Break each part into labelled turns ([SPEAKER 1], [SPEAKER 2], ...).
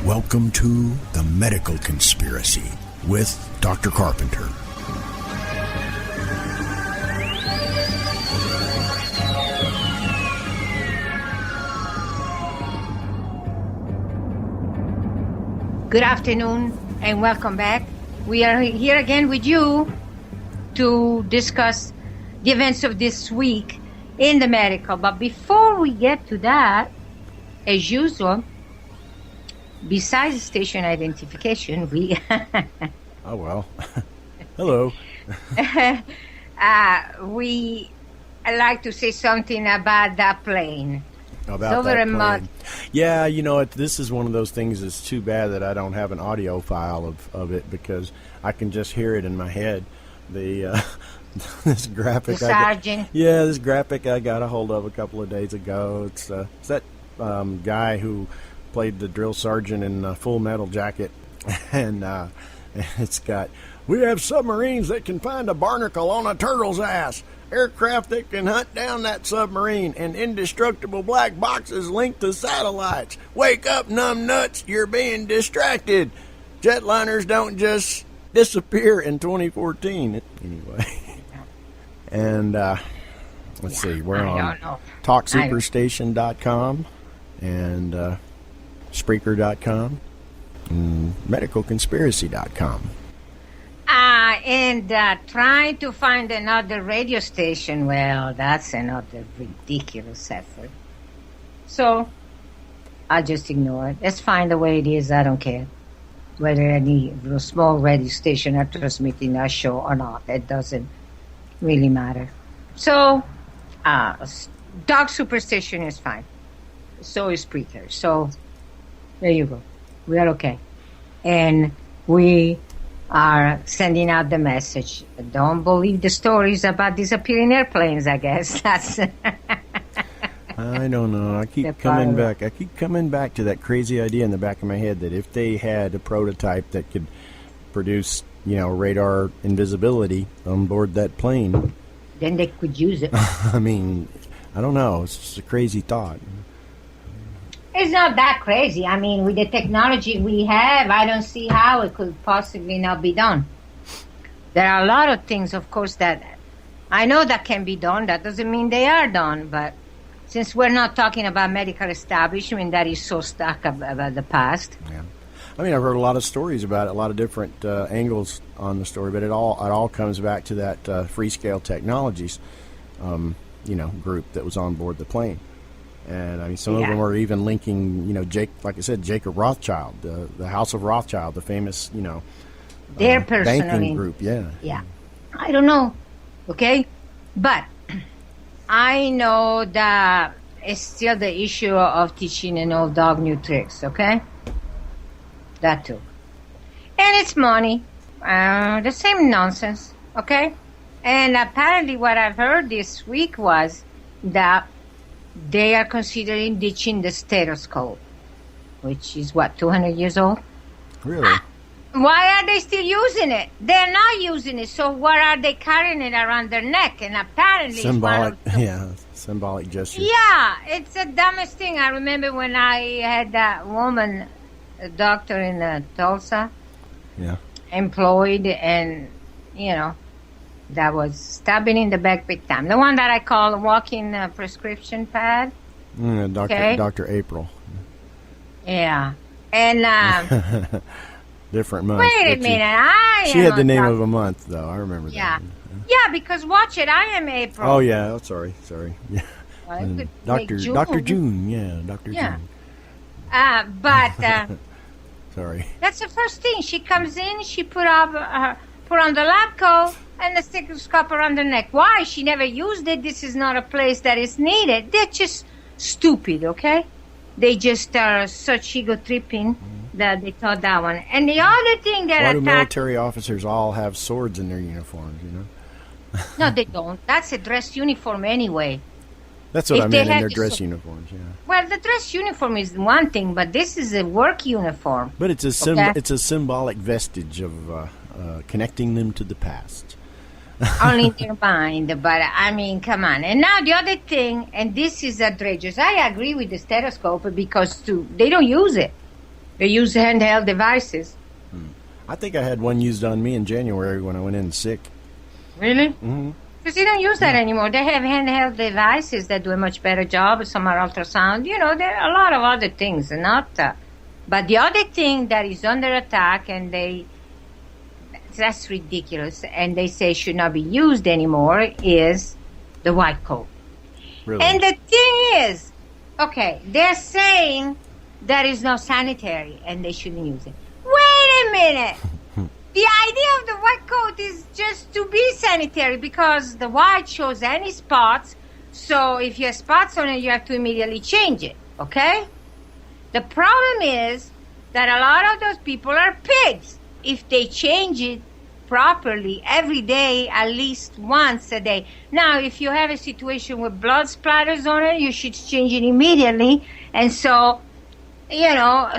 [SPEAKER 1] Welcome to The Medical Conspiracy with Dr. Carpenter.
[SPEAKER 2] Good afternoon and welcome back. We are here again with you to discuss the events of this week in the medical. But before we get to that, as usual, besides station identification, we...
[SPEAKER 3] Oh, well. Hello.
[SPEAKER 2] we like to say something about that plane.
[SPEAKER 3] About that plane. Yeah, you know, this is one of those things that's too bad that I don't have an audio file of it, because I can just hear it in my head. This graphic. This graphic I got a hold of a couple of days ago. It's that guy who played the drill sergeant in Full Metal Jacket, and it's got, "We have submarines that can find a barnacle on a turtle's ass, aircraft that can hunt down that submarine, and indestructible black boxes linked to satellites. Wake up, numb nuts, you're being distracted. Jetliners don't just disappear in 2014. Anyway, and let's see, we're on TalkSuperstation.com and Spreaker.com and MedicalConspiracy.com.
[SPEAKER 2] And trying to find another radio station, well, that's another ridiculous effort. So I'll just ignore it. Let's find the way it is. I don't care whether any small radio station are transmitting our show or not. It doesn't really matter. So Dog Superstition is fine. So is Spreaker. So there you go. We are okay. And we are sending out the message. Don't believe the stories about disappearing airplanes, I guess. That's
[SPEAKER 3] I don't know. I keep coming back to that crazy idea in the back of my head that if they had a prototype that could produce, radar invisibility on board that plane,
[SPEAKER 2] then they could use it.
[SPEAKER 3] I mean, I don't know. It's just a crazy thought.
[SPEAKER 2] It's not that crazy. I mean, with the technology we have, I don't see how it could possibly not be done. There are a lot of things, of course, that I know that can be done. That doesn't mean they are done. But since we're not talking about medical establishment that is so stuck about the past.
[SPEAKER 3] Yeah. I mean, I've heard a lot of stories about it, a lot of different angles on the story, but it all comes back to that Freescale Technologies, group that was on board the plane. And I mean, some of them are even linking, Jacob Rothschild, the House of Rothschild, the famous,
[SPEAKER 2] their
[SPEAKER 3] banking group. Yeah.
[SPEAKER 2] Yeah. I don't know. Okay. But I know that it's still the issue of teaching an old dog new tricks. Okay. That too. And it's money. The same nonsense. Okay. And apparently what I've heard this week was that they are considering ditching the stethoscope, which is, 200 years old?
[SPEAKER 3] Really?
[SPEAKER 2] Why are they still using it? They're not using it, so why are they carrying it around their neck? And apparently
[SPEAKER 3] symbolic gesture.
[SPEAKER 2] Yeah, it's the dumbest thing. I remember when I had that woman, a doctor in Tulsa, employed, and, that was stabbing in the back big time. The one that I call a walking prescription pad.
[SPEAKER 3] Dr. April.
[SPEAKER 2] Yeah. And...
[SPEAKER 3] different month.
[SPEAKER 2] Wait a minute.
[SPEAKER 3] She had the name of a month, though. I remember that.
[SPEAKER 2] Yeah, because watch it. I am April.
[SPEAKER 3] Oh, yeah. Oh, sorry. Yeah. Dr. June. Yeah, Dr. June.
[SPEAKER 2] But...
[SPEAKER 3] sorry.
[SPEAKER 2] That's the first thing. She comes in, she put on the lab coat and the stethoscope around the neck. Why? She never used it. This is not a place that is needed. They're just stupid, okay? They just are such ego-tripping that they thought that one. And the other thing that...
[SPEAKER 3] Why do military officers all have swords in their uniforms,
[SPEAKER 2] No, they don't. That's a dress uniform anyway.
[SPEAKER 3] That's what I meant in their dress uniforms, yeah.
[SPEAKER 2] Well, the dress uniform is one thing, but this is a work uniform.
[SPEAKER 3] But it's a symbolic vestige of connecting them to the past.
[SPEAKER 2] Only in their mind, but I mean, come on. And now the other thing, and this is outrageous. I agree with the stethoscope because they don't use it. They use handheld devices.
[SPEAKER 3] I think I had one used on me in January when I went in sick.
[SPEAKER 2] Really?
[SPEAKER 3] Mm-hmm.
[SPEAKER 2] Because they don't use that anymore. They have handheld devices that do a much better job. Some are ultrasound. You know, there are a lot of other things. But the other thing that is under attack, and that's ridiculous, and they say should not be used anymore, is the white coat.
[SPEAKER 3] Really?
[SPEAKER 2] And the thing is, okay, they're saying that is not sanitary and they shouldn't use it. Wait a minute. The idea of the white coat is just to be sanitary because the white shows any spots. So if you have spots on it, you have to immediately change it, okay? The problem is that a lot of those people are pigs. If they change it properly every day, at least once a day. Now, if you have a situation with blood splatters on it, you should change it immediately. And so, you know,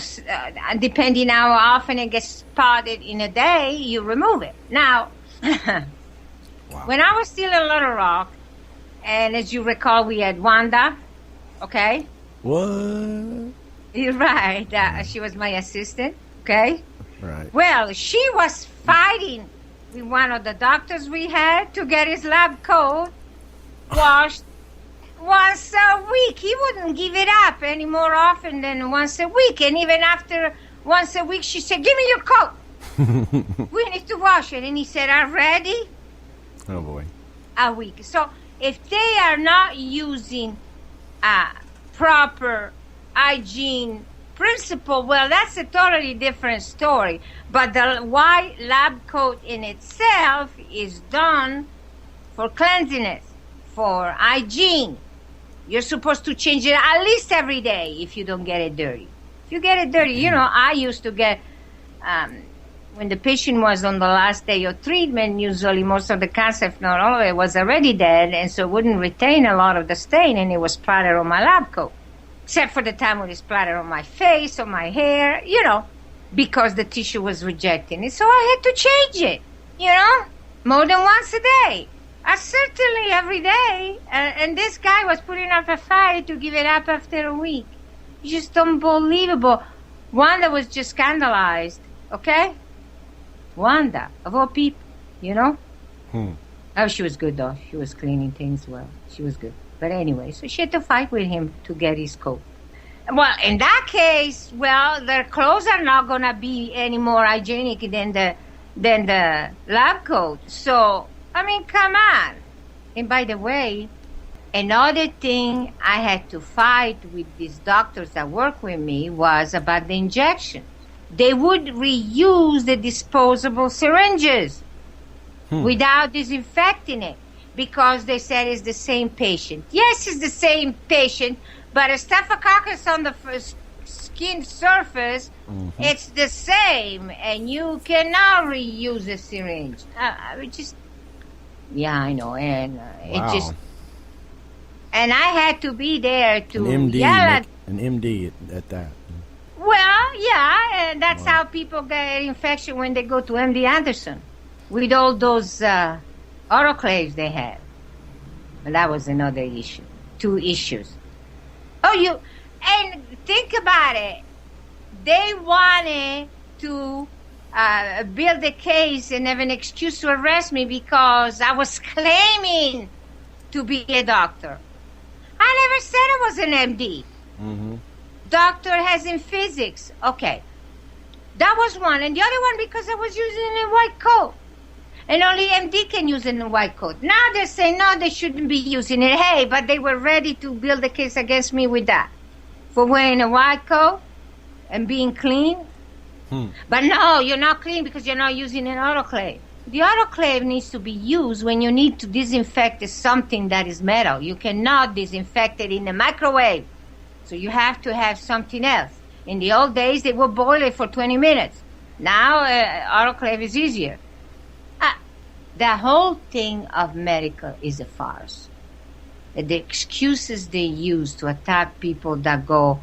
[SPEAKER 2] depending how often it gets spotted in a day, you remove it. Now, when I was still in Little Rock, and as you recall, we had Wanda, okay?
[SPEAKER 3] What?
[SPEAKER 2] You're right. She was my assistant, okay?
[SPEAKER 3] Right.
[SPEAKER 2] Well, she was fighting with one of the doctors we had to get his lab coat washed once a week. He wouldn't give it up any more often than once a week. And even after once a week, she said, give me your coat. We need to wash it. And he said, already?
[SPEAKER 3] Oh, boy.
[SPEAKER 2] A week. So if they are not using proper hygiene principle, well, that's a totally different story. But the white lab coat in itself is done for cleanliness, for hygiene. You're supposed to change it at least every day if you don't get it dirty. If you get it dirty, you know, I used to get, when the patient was on the last day of treatment, usually most of the cancer, if not all of it, was already dead, and so it wouldn't retain a lot of the stain, and it was splattered on my lab coat. Except for the time when it splattered on my face, on my hair, you know, because the tissue was rejecting it. So I had to change it, you know, more than once a day. Certainly every day. And this guy was putting up a fight to give it up after a week. Just unbelievable. Wanda was just scandalized, okay? Wanda, of all people, you know? Oh, she was good, though. She was cleaning things well. She was good. But anyway, so she had to fight with him to get his coat. Well, in that case, well, their clothes are not going to be any more hygienic than the lab coat. So, I mean, come on. And by the way, another thing I had to fight with these doctors that work with me was about the injection. They would reuse the disposable syringes without disinfecting it, because they said it's the same patient. Yes, it's the same patient, but a staphylococcus on the skin surface, it's the same, and you cannot reuse a syringe. Yeah, I know, and and I had to be there to yell at...
[SPEAKER 3] An MD at that.
[SPEAKER 2] Well, yeah, and that's how people get infection when they go to MD Anderson, with all those autoclaves they have. And that was another issue. 2 issues. And think about it. They wanted to build a case and have an excuse to arrest me because I was claiming to be a doctor. I never said I was an MD. Doctor as in physics. Okay. That was one. And the other one because I was using a white coat. And only MD can use it in a white coat. Now they're saying, no, they shouldn't be using it. Hey, but they were ready to build a case against me with that. For wearing a white coat and being clean. But no, you're not clean because you're not using an autoclave. The autoclave needs to be used when you need to disinfect something that is metal. You cannot disinfect it in the microwave. So you have to have something else. In the old days, they would boil it for 20 minutes. Now, autoclave is easier. The whole thing of medical is a farce. The excuses they use to attack people that go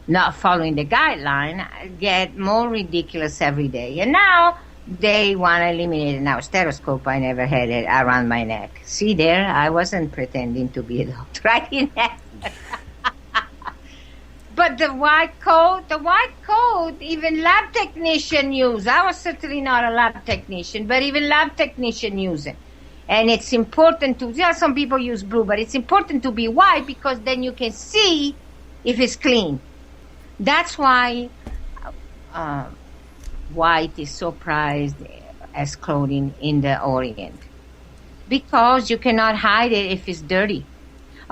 [SPEAKER 2] not following the guideline get more ridiculous every day. And now they want to eliminate it. Now, stethoscope, I never had it around my neck. See there, I wasn't pretending to be a doctor. I didn't have it. But the white coat, even lab technician use. I was certainly not a lab technician, but even lab technician use it. And it's important to, some people use blue, but it's important to be white because then you can see if it's clean. That's why white is so prized as clothing in the Orient. Because you cannot hide it if it's dirty.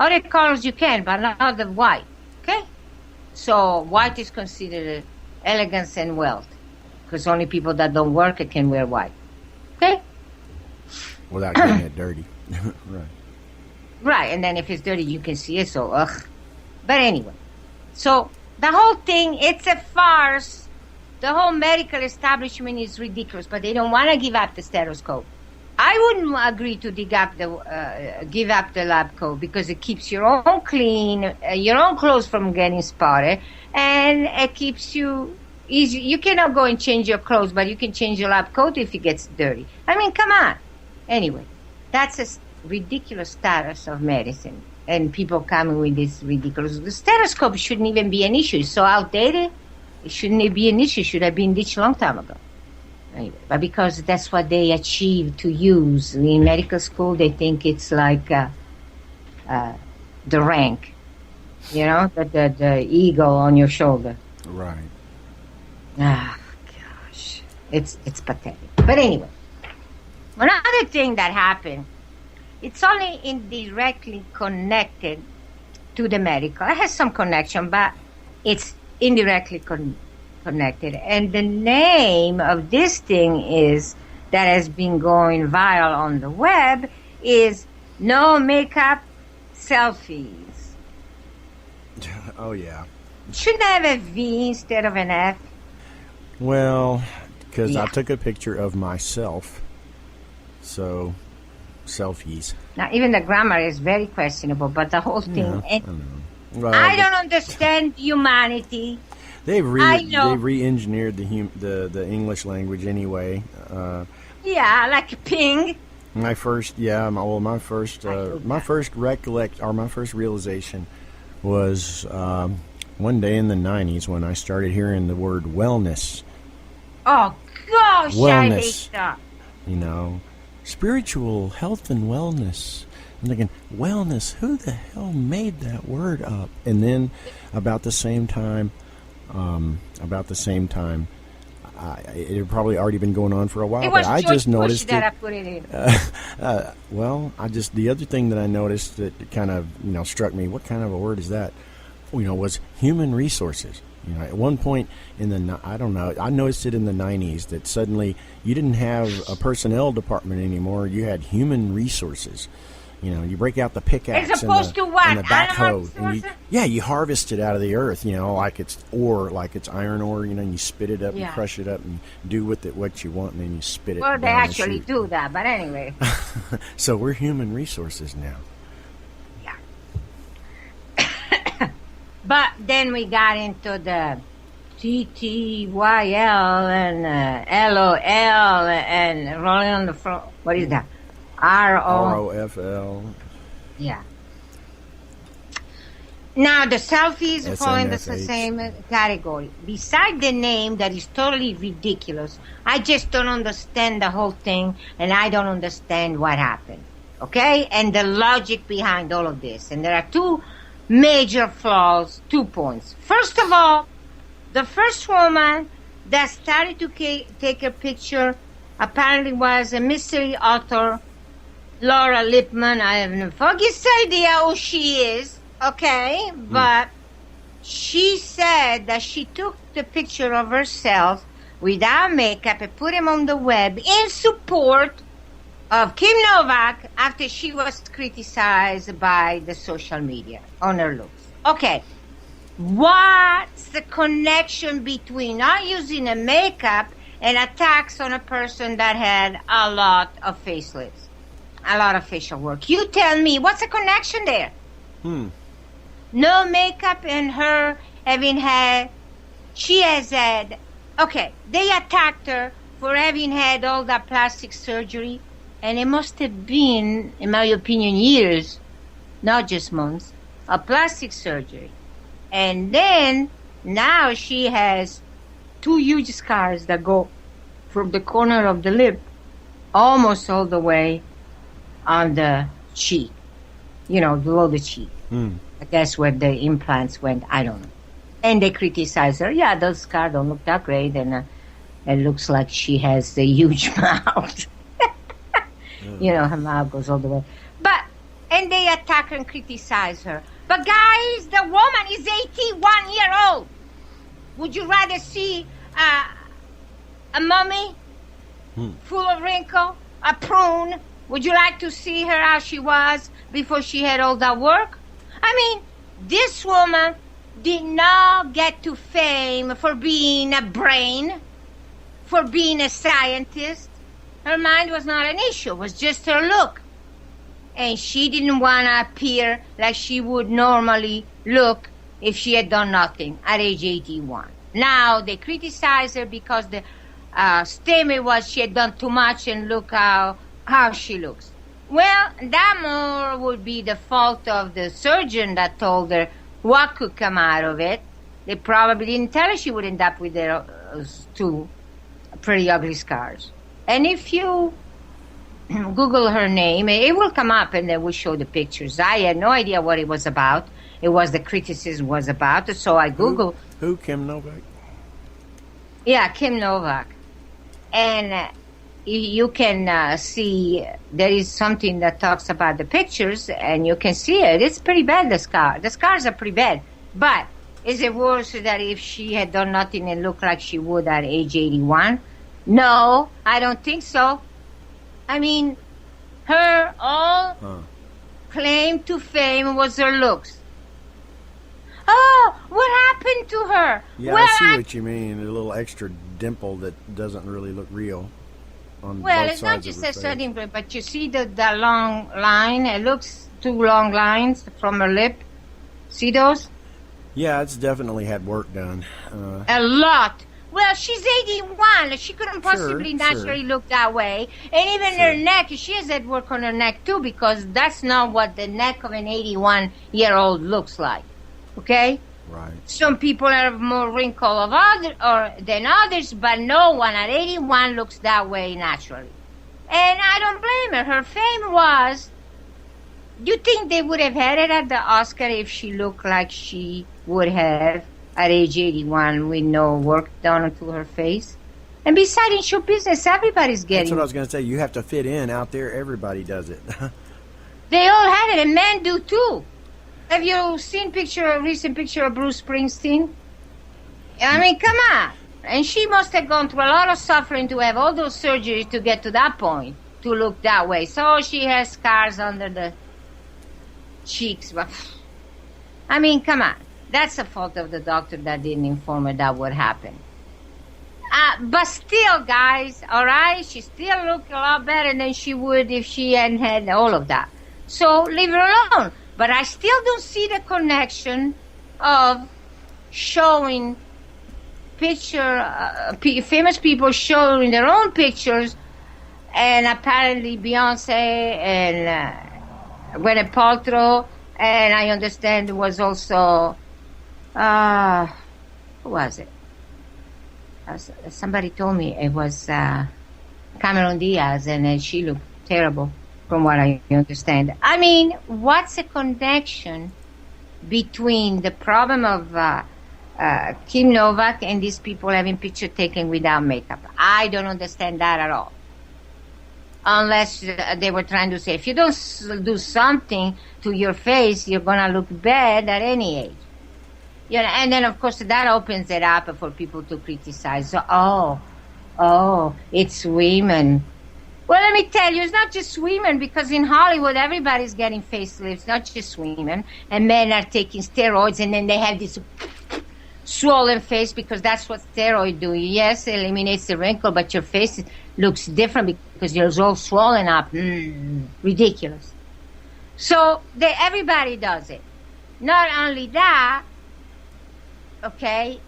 [SPEAKER 2] Other colors you can, but not the white. Okay? So white is considered elegance and wealth. Because only people that don't work can wear white. Okay?
[SPEAKER 3] Without getting it dirty. Right.
[SPEAKER 2] Right, and then if it's dirty, you can see it, so ugh. But anyway, so the whole thing, it's a farce. The whole medical establishment is ridiculous, but they don't want to give up the stethoscope. I wouldn't agree to give up the lab coat because it keeps your own clean, your own clothes from getting spotted, and it keeps you easy. You cannot go and change your clothes, but you can change your lab coat if it gets dirty. I mean, come on. Anyway, that's a ridiculous status of medicine, and people coming with this ridiculous. The stethoscope shouldn't even be an issue. It's so outdated. It shouldn't be an issue. It should have been ditched a long time ago. Anyway, but because that's what they achieve to use in medical school, they think it's like the rank, the ego on your shoulder.
[SPEAKER 3] Right.
[SPEAKER 2] Ah, gosh, it's pathetic. But anyway, another thing that happened, it's only indirectly connected to the medical. It has some connection, but it's indirectly connected. And the name of this thing that has been going viral on the web is no makeup selfies.
[SPEAKER 3] Oh, yeah.
[SPEAKER 2] Shouldn't I have a V instead of an F?
[SPEAKER 3] Well, because I took a picture of myself. So, selfies.
[SPEAKER 2] Now, even the grammar is very questionable, but the whole thing...
[SPEAKER 3] Yeah, I know. Well,
[SPEAKER 2] I don't understand humanity.
[SPEAKER 3] They've re-engineered the English language anyway.
[SPEAKER 2] Yeah, like ping.
[SPEAKER 3] My first realization was one day in the 90s when I started hearing the word wellness.
[SPEAKER 2] Oh gosh,
[SPEAKER 3] wellness.
[SPEAKER 2] I hate that.
[SPEAKER 3] Spiritual health and wellness. I'm thinking, wellness, who the hell made that word up? And then about the same time, it had probably already been going on for a while, but I just noticed
[SPEAKER 2] that I put it in.
[SPEAKER 3] The other thing that I noticed that kind of, struck me, what kind of a word is that? Was human resources. At one point I noticed it in the 90s that suddenly you didn't have a personnel department anymore. You had human resources. You break out the pickaxe
[SPEAKER 2] as opposed to what?
[SPEAKER 3] and the backhoe, and you harvest it out of the earth. Like it's ore, like it's iron ore. And you spit it up and crush it up and do with it what you want, and then you spit it.
[SPEAKER 2] Well, they
[SPEAKER 3] down
[SPEAKER 2] actually do that, but anyway.
[SPEAKER 3] So we're human resources now.
[SPEAKER 2] Yeah. But then we got into the TTYL and LOL and rolling on the floor. What is that?
[SPEAKER 3] ROFL.
[SPEAKER 2] Yeah. Now, the selfies fall in the same category. Beside the name that is totally ridiculous, I just don't understand the whole thing, and I don't understand what happened. Okay? And the logic behind all of this. And there are two major flaws, 2 points. First of all, the first woman that started to take a picture apparently was a mystery author, Laura Lippman. I have no foggiest idea who she is, okay? But she said that she took the picture of herself without makeup and put him on the web in support of Kim Novak after she was criticized by the social media on her looks. Okay, what's the connection between not using a makeup and attacks on a person that had a lot of facelifts? A lot of facial work. You tell me, what's the connection there? No makeup and her she has had, okay, they attacked her for having had all that plastic surgery, and it must have been, in my opinion, years, not just months, of plastic surgery. And then now she has 2 huge scars that go from the corner of the lip almost all the way on the cheek, below the cheek. I guess where the implants went, I don't know. And they criticize her. Yeah, those scars don't look that great, and it looks like she has a huge mouth. Her mouth goes all the way. And they attack her and criticize her. But guys, the woman is 81 years old. Would you rather see a mummy full of wrinkle, a prune? Would you like to see her how she was before she had all that work? I mean, this woman did not get to fame for being a brain, for being a scientist. Her mind was not an issue. It was just her look. And she didn't want to appear like she would normally look if she had done nothing at age 81. Now, they criticize her because the statement was she had done too much and look how she looks. Well, that more would be the fault of the surgeon that told her what could come out of it. They probably didn't tell her she would end up with those 2 pretty ugly scars. And if you Google her name, it will come up and they will show the pictures. I had no idea what it was about. It was the criticism was about, so I Googled.
[SPEAKER 3] Who? Kim Novak?
[SPEAKER 2] Yeah, Kim Novak. And you can see there is something that talks about the pictures, and you can see it. It's pretty bad, the scar. The scars are pretty bad. But is it worse that if she had done nothing and looked like she would at age 81? No, I don't think so. I mean, her claim to fame was her looks. Oh, what happened to her?
[SPEAKER 3] Yeah, I see what you mean. A little extra dimple that doesn't really look real on both
[SPEAKER 2] it's
[SPEAKER 3] sides
[SPEAKER 2] not
[SPEAKER 3] of
[SPEAKER 2] just
[SPEAKER 3] her
[SPEAKER 2] a
[SPEAKER 3] face.
[SPEAKER 2] dimple, but you see the long line? It looks 2 long lines from her lip. See those?
[SPEAKER 3] Yeah, it's definitely had work done.
[SPEAKER 2] A lot. Well, she's 81. She couldn't possibly naturally look that way. And even her neck, she has had work on her neck too, because that's not what the neck of an 81-year-old looks like. Okay?
[SPEAKER 3] Right.
[SPEAKER 2] Some people have more wrinkle than others, but no one at 81 looks that way naturally. And I don't blame her. Her fame was... Do you think they would have had it at the Oscar if she looked like she would have at age 81 with no work done to her face? And besides, in show business, everybody's getting...
[SPEAKER 3] That's what I was going to say. You have to fit in out there. Everybody does it.
[SPEAKER 2] They all had it, and men do too. Have you seen a recent picture of Bruce Springsteen? I mean, come on. And she must have gone through a lot of suffering to have all those surgeries to get to that point, to look that way. So she has scars under the cheeks. But I mean, come on. That's the fault of the doctor that didn't inform her that would happen. But still, guys, all right, she still looked a lot better than she would if she hadn't had all of that. So leave her alone. But I still don't see the connection of showing famous people showing their own pictures, and apparently Beyonce and Gwyneth Paltrow, and I understand it was also, who was it? Somebody told me it was Cameron Diaz, and she looked terrible from what I understand. I mean, what's the connection between the problem of Kim Novak and these people having picture taken without makeup? I don't understand that at all. Unless they were trying to say, if you don't do something to your face, you're going to look bad at any age. You know, and then, of course, that opens it up for people to criticize. So, it's women. Well, let me tell you, it's not just women, because in Hollywood, everybody's getting facelifts, not just women. And men are taking steroids, and then they have this swollen face, because that's what steroids do. Yes, it eliminates the wrinkle, but your face looks different because you're all swollen up. Ridiculous. So everybody does it. Not only that, okay,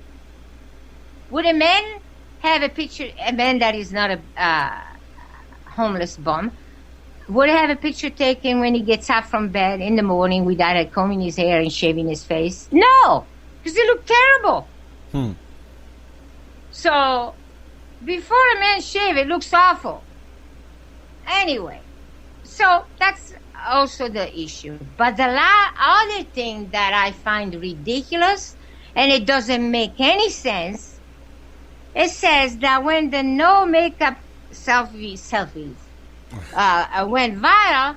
[SPEAKER 2] would a man have a picture, a man that is not a homeless bum, would have a picture taken when he gets up from bed in the morning without combing his hair and shaving his face? No, because they look terrible.
[SPEAKER 3] Hmm.
[SPEAKER 2] So, before a man shave, it looks awful. Anyway, so that's also the issue. But the other thing that I find ridiculous, and it doesn't make any sense, it says that when the no makeup selfies went viral,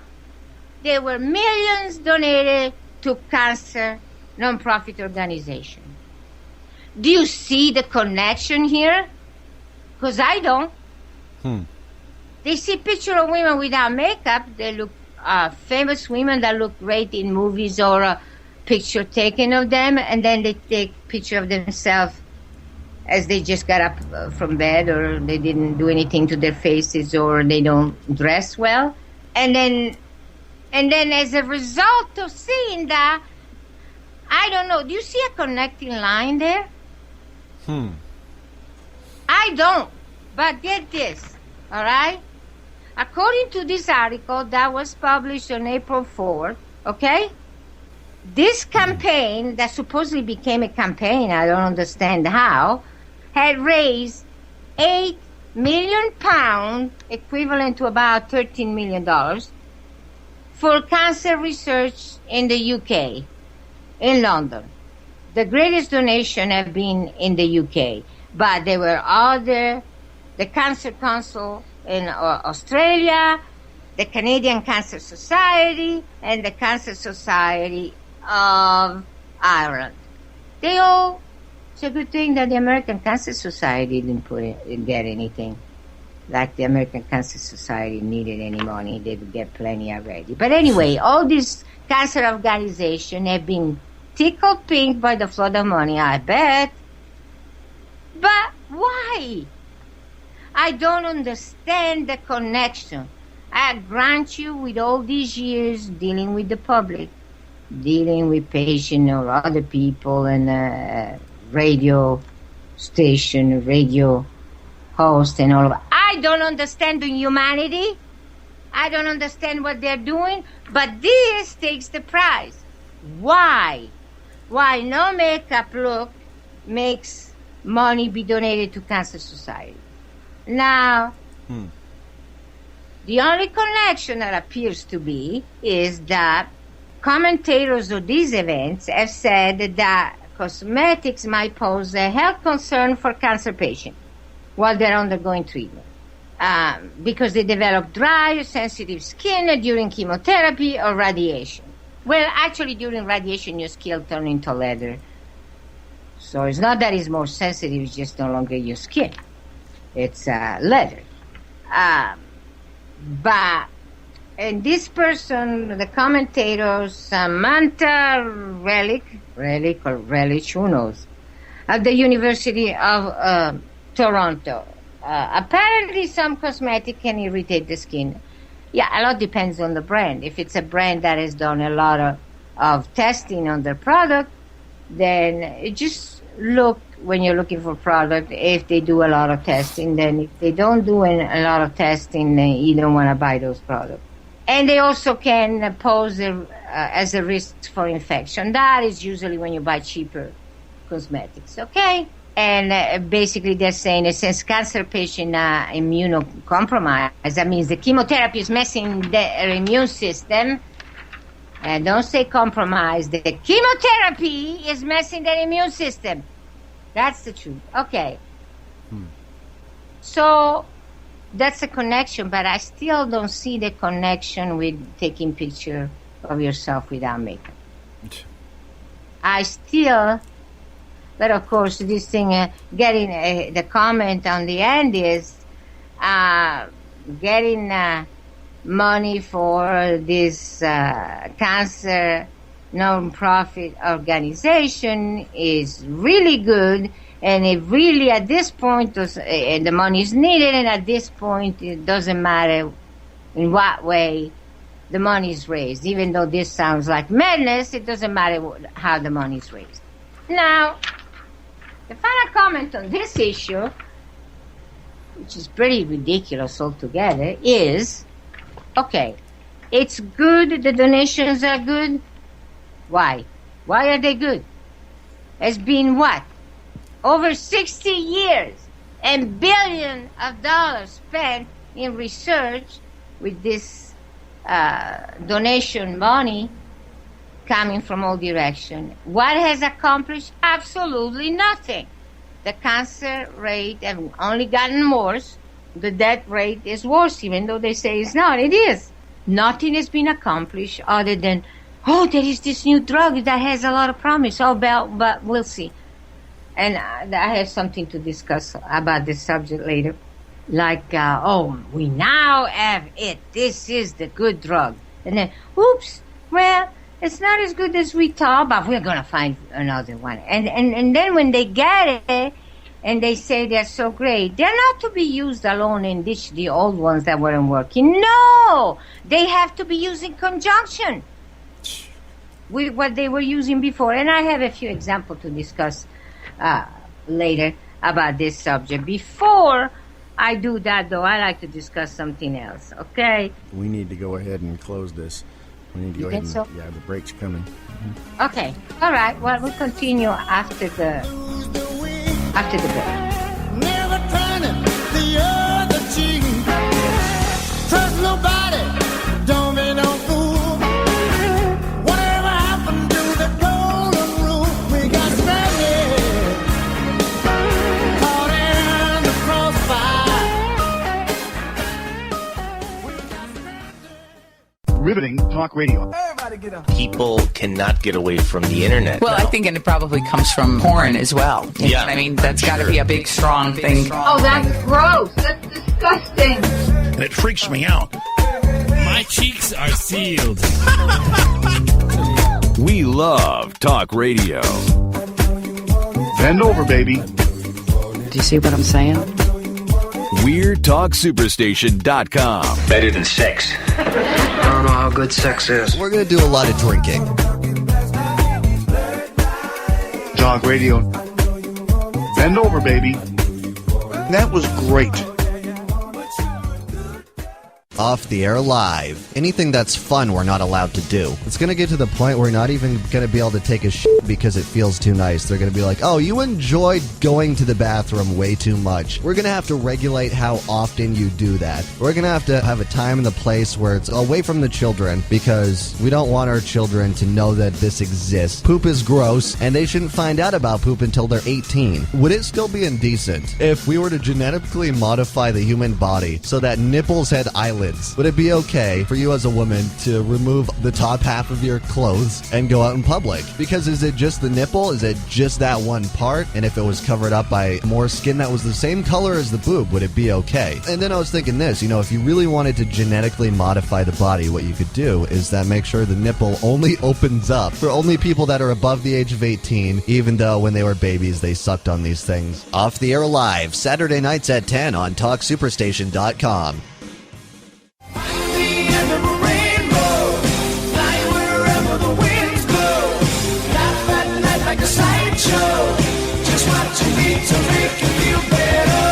[SPEAKER 2] there were millions donated to cancer nonprofit organization. Do you see the connection here? Because I don't. They see picture of women without makeup. They look famous women that look great in movies or a picture taken of them, and then they take picture of themselves as they just got up from bed, or they didn't do anything to their faces, or they don't dress well, and then as a result of seeing that, I don't know. Do you see a connecting line there? I don't. But get this, all right? According to this article that was published on April 4th, okay? This campaign that supposedly became a campaign, I don't understand how, had raised 8 million pounds, equivalent to about $13 million, for cancer research in the UK, in London. The greatest donation have been in the UK, but there were the Cancer Council in Australia, the Canadian Cancer Society, and the Cancer Society of Ireland. It's a good thing that the American Cancer Society didn't get anything. Like the American Cancer Society needed any money, they would get plenty already. But anyway, all these cancer organizations have been tickled pink by the flood of money, I bet. But why? I don't understand the connection. I grant you, with all these years dealing with the public, dealing with patients or other people, and radio station, radio host, and all of that, I don't understand the humanity. I don't understand what they're doing. But this takes the prize. Why? Why no makeup look makes money be donated to Cancer Society? Now, the only connection that appears to be is that commentators of these events have said that cosmetics might pose a health concern for cancer patients while they're undergoing treatment, because they develop dry or sensitive skin during chemotherapy or radiation. Well, actually, during radiation, your skin turns into leather. So it's not that it's more sensitive, it's just no longer your skin. It's leather. And this person, the commentator, Samantha Relic, who knows, at the University of Toronto. Apparently some cosmetic can irritate the skin. Yeah, a lot depends on the brand. If it's a brand that has done a lot of testing on their product, then it just look, when you're looking for product, if they do a lot of testing. Then if they don't do a lot of testing, then you don't want to buy those products. And they also can pose as a risk for infection. That is usually when you buy cheaper cosmetics, okay? And basically they're saying that since cancer patients are immunocompromised, that means the chemotherapy is messing their immune system. And don't say compromised. The chemotherapy is messing their immune system. That's the truth. Okay. So that's a connection, but I still don't see the connection with taking picture of yourself without makeup. But of course, this thing, getting the comment on the end is getting money for this cancer non-profit organization is really good, and it really, at this point, the money is needed, and at this point, it doesn't matter in what way the money is raised. Even though this sounds like madness, it doesn't matter how the money is raised. Now, the final comment on this issue, which is pretty ridiculous altogether, is, okay, it's good, the donations are good. Why? Why are they good? has been what? Over 60 years and billions of dollars spent in research with this donation money coming from all directions. What has accomplished? Absolutely nothing. The cancer rate has only gotten worse. The death rate is worse, even though they say it's not. It is. Nothing has been accomplished other than, oh, there is this new drug that has a lot of promise. Oh, but we'll see. And I have something to discuss about this subject later. Like, we now have it. This is the good drug. And then, oops, well, it's not as good as we thought, but we're going to find another one. And then when they get it, and they say they're so great, they're not to be used alone and ditch the old ones that weren't working. No! They have to be used in conjunction with what they were using before. And I have a few examples to discuss later about this subject. Before I do that, though, I like to discuss something else, okay?
[SPEAKER 3] We need to go ahead and close this. We need to go ahead and, yeah, the break's coming. Mm-hmm.
[SPEAKER 2] Okay. All right. Well, we'll continue after the break.
[SPEAKER 4] Never turning the other cheek. Trust nobody, don't be no fool. Whatever happened to the golden rule? We got stranded, caught in the crossfire.
[SPEAKER 5] Riveting talk radio.
[SPEAKER 4] Everybody get up.
[SPEAKER 6] People cannot get away from the internet.
[SPEAKER 7] Well,
[SPEAKER 6] now.
[SPEAKER 7] I think it probably comes from porn as well. You know what I mean? That's got to be a big, strong thing.
[SPEAKER 2] Oh, that's gross. That's disgusting.
[SPEAKER 1] And it freaks me out.
[SPEAKER 8] My cheeks are sealed.
[SPEAKER 9] We love talk radio.
[SPEAKER 5] Bend over, baby.
[SPEAKER 7] Do you see what I'm saying?
[SPEAKER 9] WeirdTalkSuperstation.com.
[SPEAKER 6] Better than sex.
[SPEAKER 10] I don't know how good sex is.
[SPEAKER 11] We're going to do a lot of drinking.
[SPEAKER 5] Talk radio. Bend over, baby. That was great.
[SPEAKER 11] Off the air live. Anything that's fun we're not allowed to do. It's going to get to the point where we're not even going to be able to take a shit because it feels too nice. They're going to be like, oh, you enjoyed going to the bathroom way too much. We're going to have to regulate how often you do that. We're going to have a time and the place where it's away from the children because we don't want our children to know that this exists. Poop is gross and they shouldn't find out about poop until they're 18. Would it still be indecent if we were to genetically modify the human body so that nipples had eyelids? Would it be okay for you as a woman to remove the top half of your clothes and go out in public? Because is it just the nipple? Is it just that one part? And if it was covered up by more skin that was the same color as the boob, would it be okay? And then I was thinking this, if you really wanted to genetically modify the body, what you could do is that make sure the nipple only opens up for only people that are above the age of 18, even though when they were babies, they sucked on these things. Off the air live, Saturday nights at 10 on TalkSuperstation.com.
[SPEAKER 4] Just what you need to make you feel better.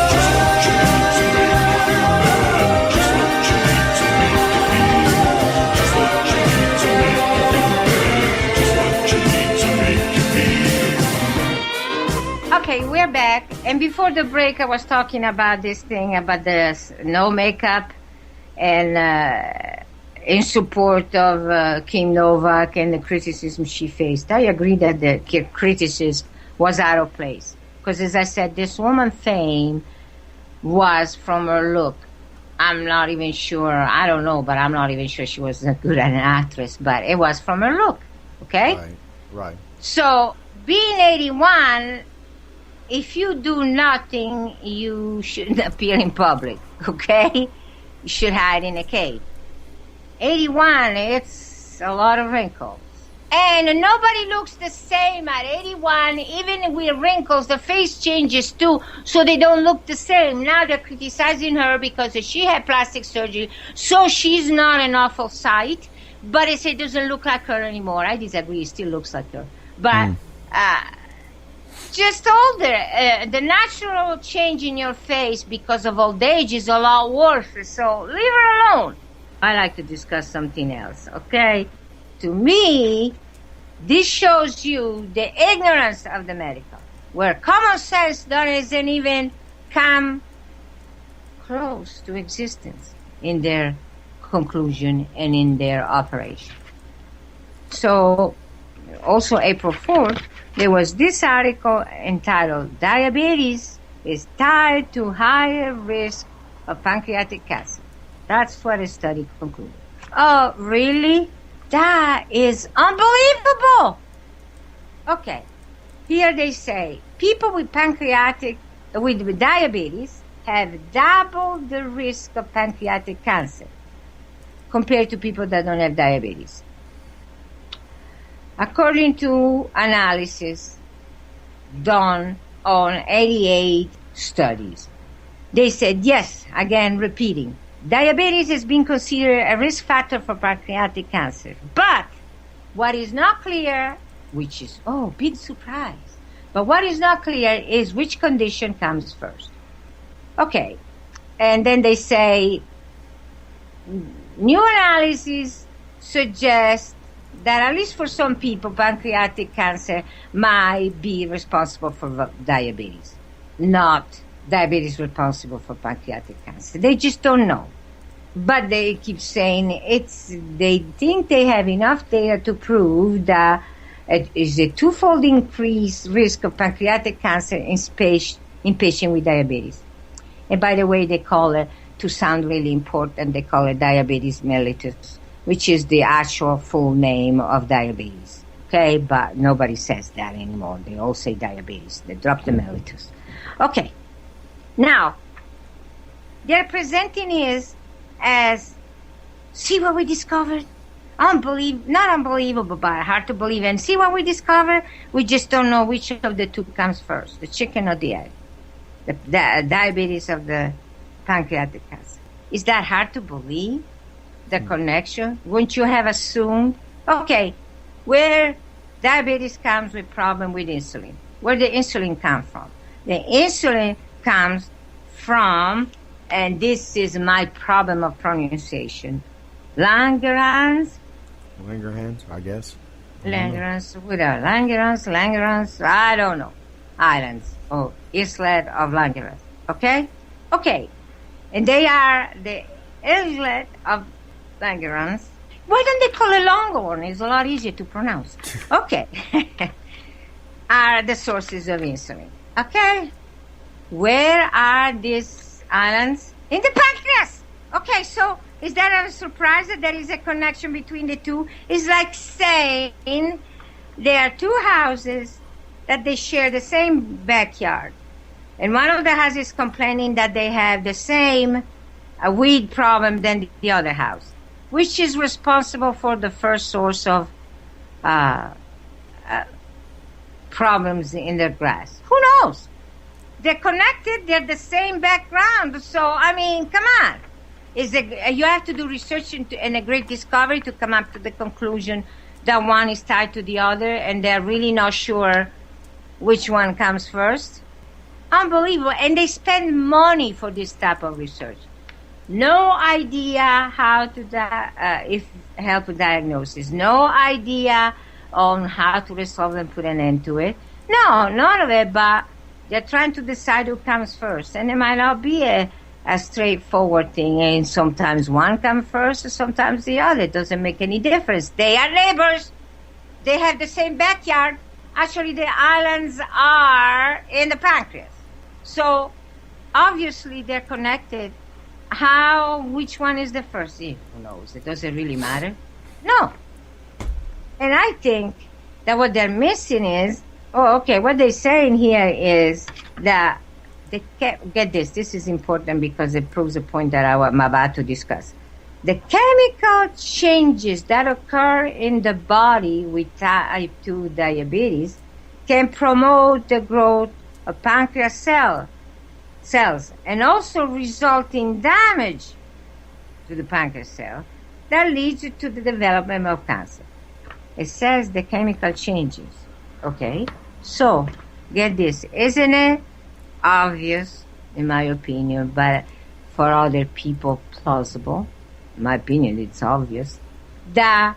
[SPEAKER 2] Okay, we're back. And before the break, I was talking about this thing about the no makeup and in support of Kim Novak and the criticism she faced. I agree that the criticism was out of place. Because as I said, this woman's fame was from her look. I'm not even sure, I don't know, but I'm not even sure she was as good an actress, but it was from her look, okay?
[SPEAKER 3] Right.
[SPEAKER 2] So, being 81, if you do nothing, you shouldn't appear in public, okay? You should hide in a cave. 81, it's a lot of wrinkles. And nobody looks the same at 81. Even with wrinkles, the face changes too, so they don't look the same. Now they're criticizing her because she had plastic surgery, so she's not an awful sight. But it doesn't look like her anymore. I disagree. It still looks like her. But just older. The natural change in your face because of old age is a lot worse. So leave her alone. I like to discuss something else, okay? To me, This shows you the ignorance of the medical, where common sense doesn't even come close to existence in their conclusion and in their operation. So, also April 4th, there was this article entitled, Diabetes is tied to higher risk of pancreatic cancer. That's what a study concluded. Oh, really? That is unbelievable. Okay. Here they say people with with diabetes have double the risk of pancreatic cancer compared to people that don't have diabetes. According to analysis done on 88 studies, they said, yes, again repeating, diabetes is being considered a risk factor for pancreatic cancer. But what is not clear, which is, big surprise, but what is not clear is which condition comes first. Okay, and then they say, new analysis suggests that at least for some people, pancreatic cancer might be responsible for diabetes, not diabetes responsible for pancreatic cancer. They just don't know. But they keep saying they think they have enough data to prove that it is a twofold increased risk of pancreatic cancer in patients with diabetes. And by the way, they call it, to sound really important, they call it diabetes mellitus, which is the actual full name of diabetes. Okay, but nobody says that anymore. They all say diabetes. They drop the mellitus. Okay, now, they're presenting is as, see what we discovered? Not unbelievable, but hard to believe. And see what we discovered? We just don't know which of the two comes first, the chicken or the egg. The diabetes of the pancreatic cancer. Is that hard to believe? The connection? Wouldn't you have assumed? Okay, where diabetes comes with problem with insulin. Where the insulin come from? The insulin comes from, and this is my problem of pronunciation, Langerhans,
[SPEAKER 3] I guess.
[SPEAKER 2] Langerhans, I don't know. Islands, or islet of Langerhans. Okay? Okay. And they are the islet of Langerhans. Why don't they call it Longhorn? It's a lot easier to pronounce. Okay. Are the sources of insulin. Okay? Where are these islands? In the pancreas. Okay, so is that a surprise that there is a connection between the two? It's like saying there are two houses that they share the same backyard. And one of the houses is complaining that they have the same weed problem than the other house. Which is responsible for the first source of problems in their grass? Who knows? They're connected. They're the same background. So, I mean, come on. You have to do research and a great discovery to come up to the conclusion that one is tied to the other, and they're really not sure which one comes first. Unbelievable. And they spend money for this type of research. No idea how to help with diagnosis. No idea on how to resolve and put an end to it. No, none of it, but they're trying to decide who comes first. And it might not be a straightforward thing. And sometimes one comes first, and sometimes the other. It doesn't make any difference. They are neighbors. They have the same backyard. Actually, the islands are in the pancreas. So, obviously, they're connected. Which one is the first? Who knows? It doesn't really matter. No. And I think that what they're missing is, what they're saying here is that they can't get this. This is important because it proves a point that I'm about to discuss. The chemical changes that occur in the body with type 2 diabetes can promote the growth of pancreas cells and also result in damage to the pancreas cell that leads to the development of cancer. It says the chemical changes. Okay? So, get this. Isn't it obvious, in my opinion, but for other people plausible? In my opinion, it's obvious that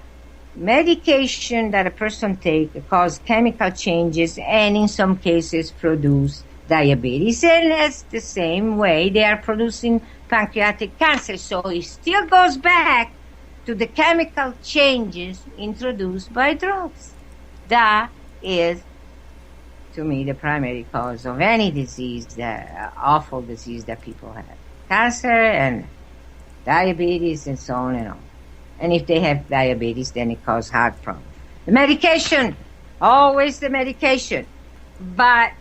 [SPEAKER 2] medication that a person takes cause chemical changes and in some cases produce diabetes. And that's the same way they are producing pancreatic cancer. So it still goes back to the chemical changes introduced by drugs. That is, to me, the primary cause of any disease, the awful disease that people have. Cancer and diabetes and so on and on. And if they have diabetes, then it causes heart problems. The medication, always the medication. But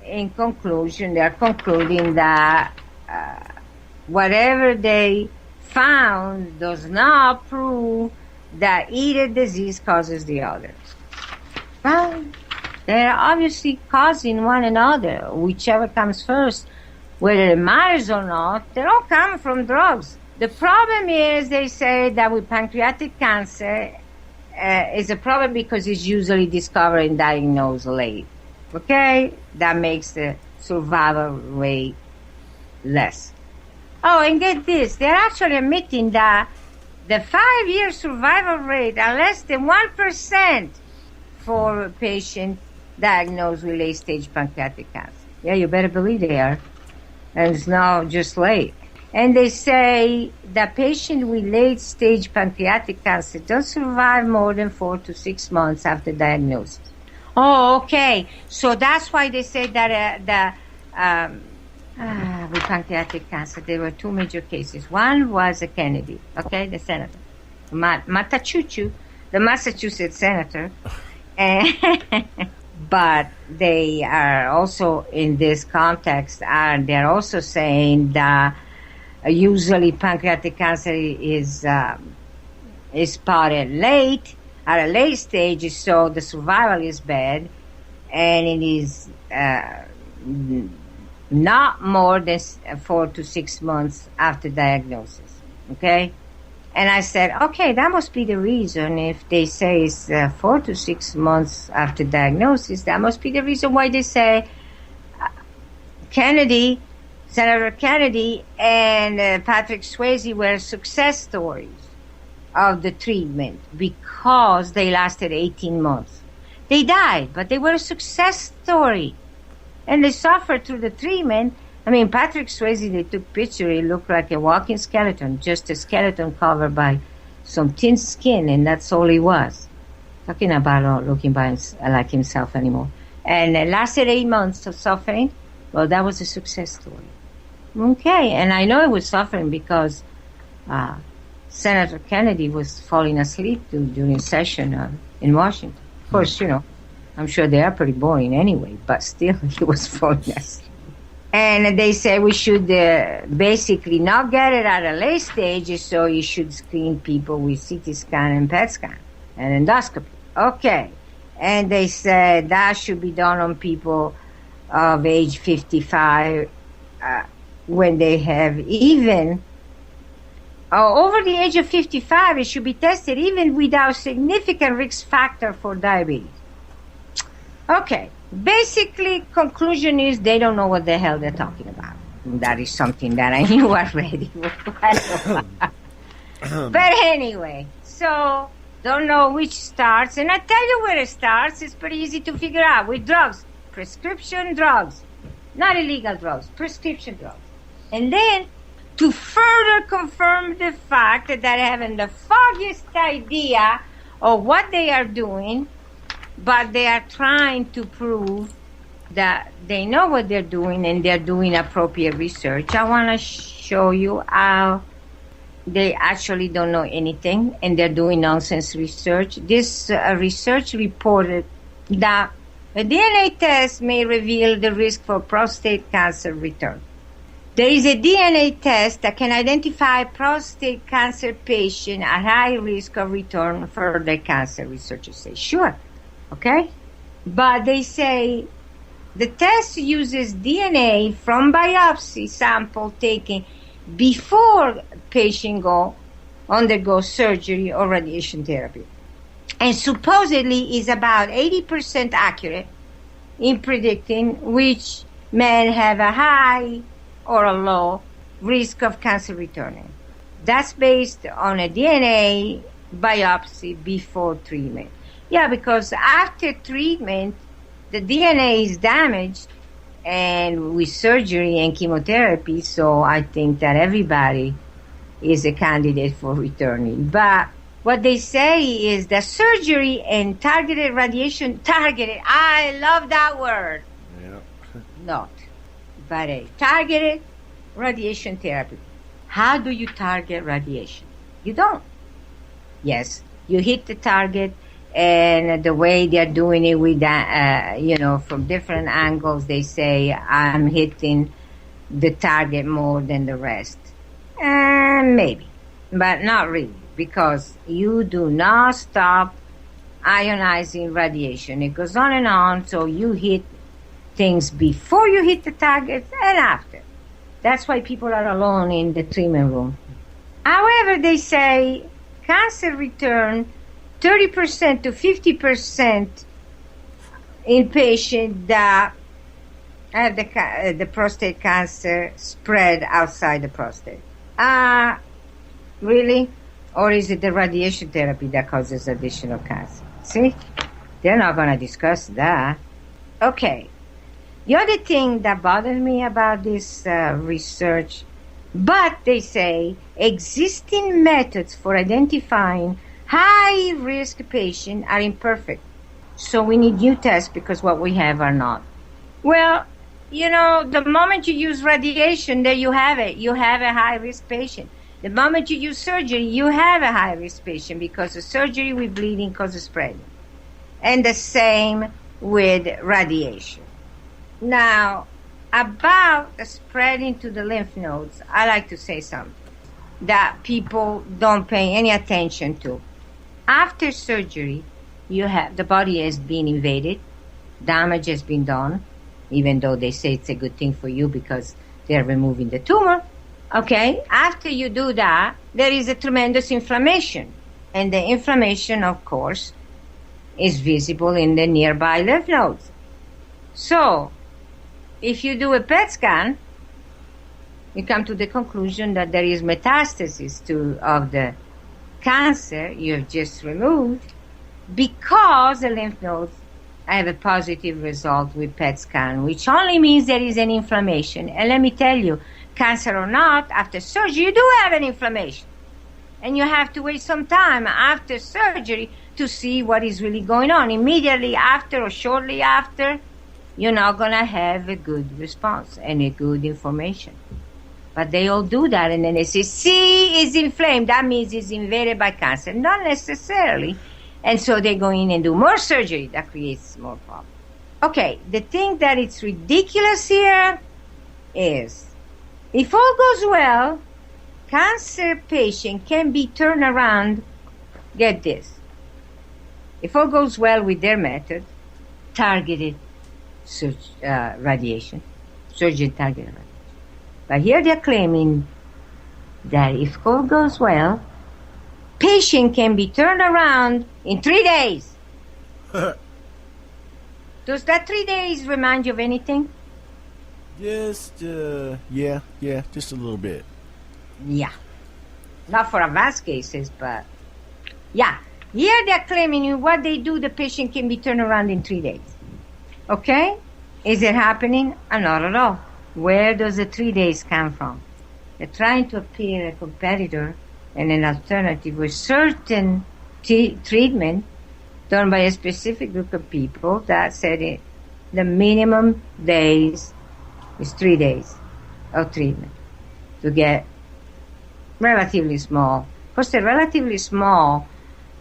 [SPEAKER 2] in conclusion, they're concluding that whatever they found does not prove that either disease causes the other. Well, they're obviously causing one another, whichever comes first. Whether it matters or not, they all come from drugs. The problem is, they say that with pancreatic cancer, is a problem because it's usually discovered and diagnosed late. Okay? That makes the survival rate less. Oh, and get this, they're actually admitting that the 5-year survival rate are less than 1% for patients diagnosed with late-stage pancreatic cancer. Yeah, you better believe they are. And it's not just late. And they say that patients with late-stage pancreatic cancer don't survive more than 4 to 6 months after diagnosis. Oh, okay. So that's why they say that with pancreatic cancer, there were 2 major cases. One was a Kennedy, okay, the senator, Matachuchu, the Massachusetts senator. But they are also, in this context, they're also saying that usually pancreatic cancer is spotted late, at a late stage, so the survival is bad, and it is not more than 4 to 6 months after diagnosis, okay? And I said, okay, that must be the reason. If they say it's 4 to 6 months after diagnosis, that must be the reason why they say Senator Kennedy and Patrick Swayze were success stories of the treatment because they lasted 18 months. They died, but they were a success story. And they suffered through the treatment. I mean, Patrick Swayze, they took picture, he looked like a walking skeleton, just a skeleton covered by some thin skin, and that's all he was. Talking about not looking like himself anymore. And it lasted 8 months of suffering. Well, that was a success story. Okay, and I know it was suffering because Senator Kennedy was falling asleep during a session in Washington. Of course, you know, I'm sure they are pretty boring anyway, but still, he was falling asleep. And they say we should basically not get it at a late stage, so you should screen people with CT scan and PET scan and endoscopy. Okay. And they said that should be done on people of age 55 when they have even over the age of 55, it should be tested even without significant risk factor for diabetes. Okay. Basically, conclusion is they don't know what the hell they're talking about. That is something that I knew already. But anyway, so don't know which starts. And I tell you where it starts. It's pretty easy to figure out with drugs. Prescription drugs. Not illegal drugs. Prescription drugs. And then, to further confirm the fact that they're having the foggiest idea of what they are doing, but they are trying to prove that they know what they're doing and they're doing appropriate research. I want to show you how they actually don't know anything and they're doing nonsense research. This research reported that a DNA test may reveal the risk for prostate cancer return. There is a DNA test that can identify prostate cancer patient at high risk of return for the cancer, researchers say. Sure. Okay? But they say the test uses DNA from biopsy sample taken before patient undergo surgery or radiation therapy. And supposedly is about 80% accurate in predicting which men have a high or a low risk of cancer returning. That's based on a DNA biopsy before treatment. Yeah, because after treatment, the DNA is damaged and with surgery and chemotherapy, so I think that everybody is a candidate for returning. But what they say is that surgery and targeted radiation, I love that word.
[SPEAKER 3] Yeah.
[SPEAKER 2] Not, but a targeted radiation therapy. How do you target radiation? You don't. Yes, you hit the target, and the way they're doing it with that, from different angles, they say, I'm hitting the target more than the rest. Maybe, but not really, because you do not stop ionizing radiation. It goes on and on, so you hit things before you hit the target and after. That's why people are alone in the treatment room. However, they say cancer return 30% to 50% in patients that have the prostate cancer spread outside the prostate. Really? Or is it the radiation therapy that causes additional cancer? See? They're not going to discuss that. Okay. The other thing that bothers me about this research, but they say existing methods for identifying high-risk patients are imperfect. So we need new tests because what we have are not. Well, the moment you use radiation, there you have it. You have a high-risk patient. The moment you use surgery, you have a high-risk patient because the surgery with bleeding causes spreading. And the same with radiation. Now, about the spreading to the lymph nodes, I like to say something that people don't pay any attention to. After surgery, the body has been invaded, damage has been done, even though they say it's a good thing for you because they're removing the tumor. Okay, after you do that, there is a tremendous inflammation. And the inflammation, of course, is visible in the nearby lymph nodes. So, if you do a PET scan, you come to the conclusion that there is metastasis of the cancer you have just removed because the lymph nodes have a positive result with PET scan, which only means there is an inflammation. And let me tell you, cancer or not, after surgery, you do have an inflammation. And you have to wait some time after surgery to see what is really going on. Immediately after or shortly after, you're not going to have a good response and a good information. But they all do that, and then they say, see, it's inflamed. That means it's invaded by cancer. Not necessarily. And so they go in and do more surgery. That creates more problems. Okay, the thing that it's ridiculous here is, if all goes well, cancer patient can be turned around, get this, if all goes well with their method, targeted radiation, surgery targeted radiation. But here they're claiming that if all goes well, patient can be turned around in 3 days. Does that 3 days remind you of anything?
[SPEAKER 3] Just, yeah, just a little bit.
[SPEAKER 2] Yeah. Not for advanced cases, but yeah. Here they're claiming what they do, the patient can be turned around in 3 days. Okay? Is it happening? Not at all. Where does the 3 days come from? They're trying to appear a competitor and an alternative with certain treatment done by a specific group of people that said the minimum days is 3 days of treatment to get relatively small. Of course, the relatively small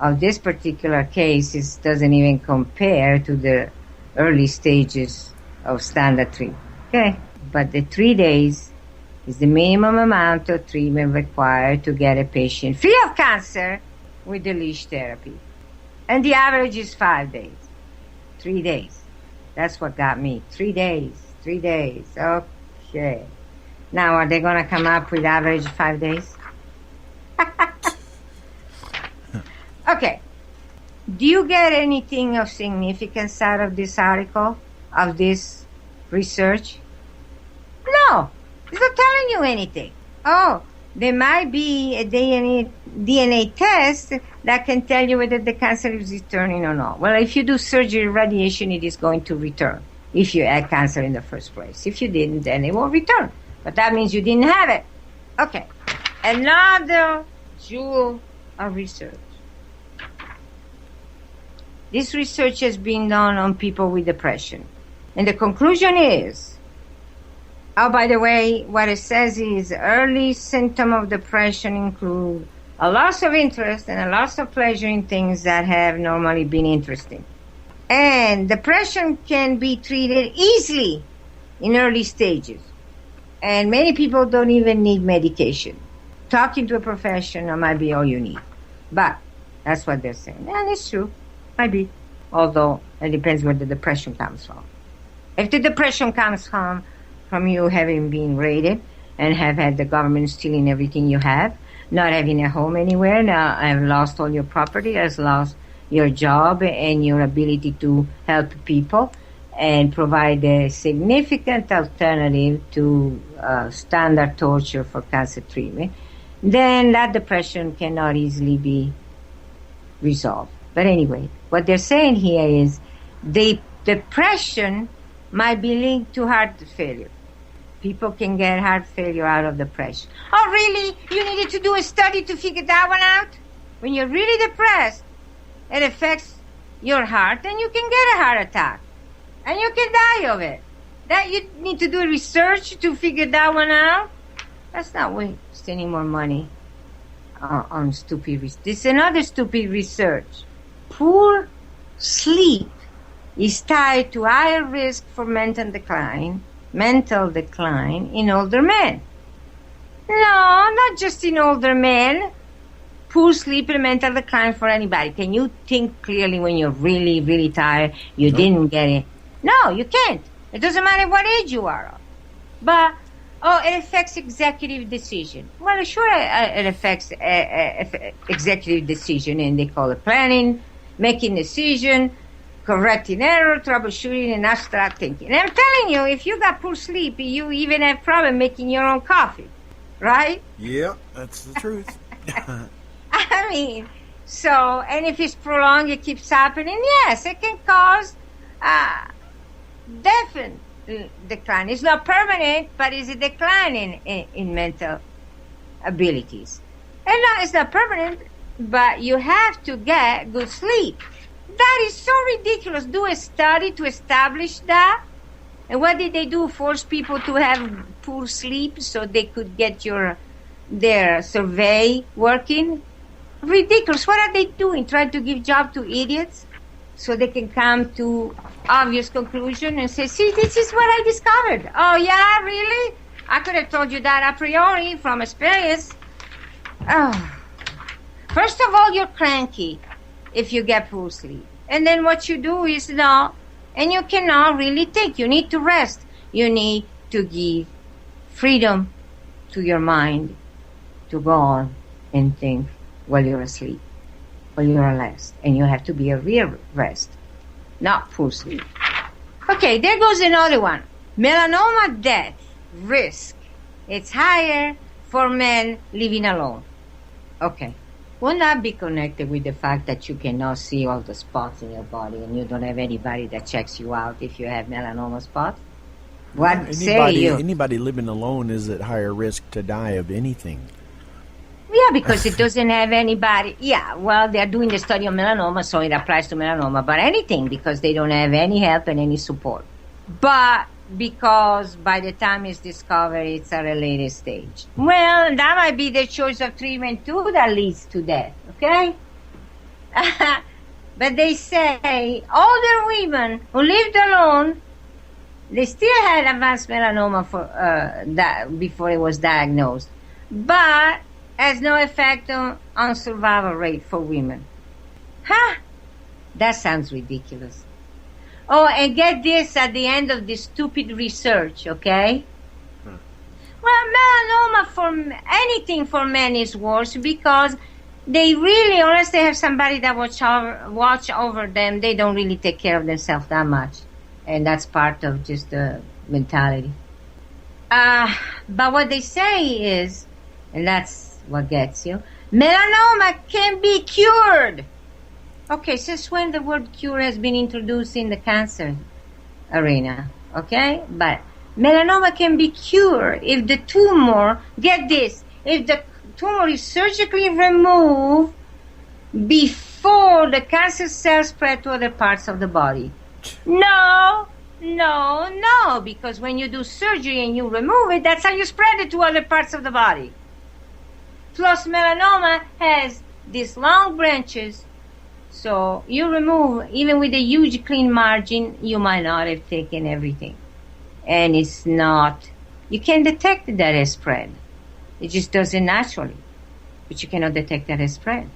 [SPEAKER 2] of this particular case doesn't even compare to the early stages of standard treatment. Okay? But the 3 days is the minimum amount of treatment required to get a patient free of cancer with the leash therapy. And the average is 5 days. 3 days. That's what got me. 3 days. 3 days. Okay. Now, are they going to come up with average 5 days? Okay. Do you get anything of significance out of this article, of this research? No. It's not telling you anything. Oh, there might be a DNA test that can tell you whether the cancer is returning or not. Well, if you do surgery, radiation, it is going to return if you had cancer in the first place. If you didn't, then it won't return. But that means you didn't have it. Okay. Another jewel of research. This research has been done on people with depression. And the conclusion is, oh, by the way, what it says is early symptoms of depression include a loss of interest and a loss of pleasure in things that have normally been interesting. And depression can be treated easily in early stages. And many people don't even need medication. Talking to a professional might be all you need. But that's what they're saying. And it's true. Might be. Although it depends where the depression comes from. If the depression comes from you having been raided and have had the government stealing everything you have, not having a home anywhere, now have lost all your property, has lost your job and your ability to help people and provide a significant alternative to standard torture for cancer treatment, then that depression cannot easily be resolved. But anyway, what they're saying here is the depression might be linked to heart failure. People can get heart failure out of depression. Oh, really? You needed to do a study to figure that one out? When you're really depressed, it affects your heart, and you can get a heart attack. And you can die of it. That you need to do research to figure that one out? That's not waste any more money on stupid research. This is another stupid research. Poor sleep is tied to higher risk for mental decline in older men. No, not just in older men. Poor sleep and mental decline for anybody. Can you think clearly when you're really, really tired? You didn't get it. No, you can't. It doesn't matter what age you are. But, it affects executive decision. Well, sure, it affects executive decision, and they call it planning, making decision, correcting error, troubleshooting, and abstract thinking. And I'm telling you, if you got poor sleep, you even have problem making your own coffee, right?
[SPEAKER 3] Yeah, that's the truth.
[SPEAKER 2] I mean, so, and if it's prolonged, it keeps happening, yes, it can cause definite decline. It's not permanent, but it's a decline in mental abilities. And no, it's not permanent, but you have to get good sleep. That is so ridiculous. Do a study to establish that. And what did they do? Force people to have poor sleep so they could get their survey working? Ridiculous. What are they doing? Trying to give job to idiots so they can come to obvious conclusion and say, see, this is what I discovered. Oh, yeah, really? I could have told you that a priori from experience. Oh. First of all, you're cranky if you get poor sleep. And then what you do is and you cannot really think. You need to rest. You need to give freedom to your mind to go on and think while you're asleep, while you're relaxed. And you have to be a real rest, not poor sleep. Okay, there goes another one. Melanoma death risk. It's higher for men living alone. Okay. Won't that be connected with the fact that you cannot see all the spots in your body and you don't have anybody that checks you out if you have melanoma spots? What say you?
[SPEAKER 3] Anybody living alone is at higher risk to die of anything.
[SPEAKER 2] Yeah, because it doesn't have anybody. Yeah, well, they're doing the study on melanoma, so it applies to melanoma. But anything, because they don't have any help and any support. But because by the time it's discovered, it's at a later stage. Well, that might be the choice of treatment, too, that leads to death, okay? But they say older women who lived alone, they still had advanced melanoma before it was diagnosed. But has no effect on survival rate for women. Huh? That sounds ridiculous. Oh, and get this at the end of this stupid research, okay? Well, melanoma anything for men is worse because they really, unless they have somebody that watch over them, they don't really take care of themselves that much. And that's part of just the mentality. But what they say is And that's what gets you. Melanoma can be cured. Okay, since when the word cure has been introduced in the cancer arena? Okay, but melanoma can be cured if the tumor, get this, if the tumor is surgically removed before the cancer cells spread to other parts of the body. No, because when you do surgery and you remove it, that's how you spread it to other parts of the body. Plus, melanoma has these long branches, so you remove, even with a huge clean margin, you might not have taken everything. And it's not, you can detect that it spread. It just does it naturally. But you cannot detect that it spread.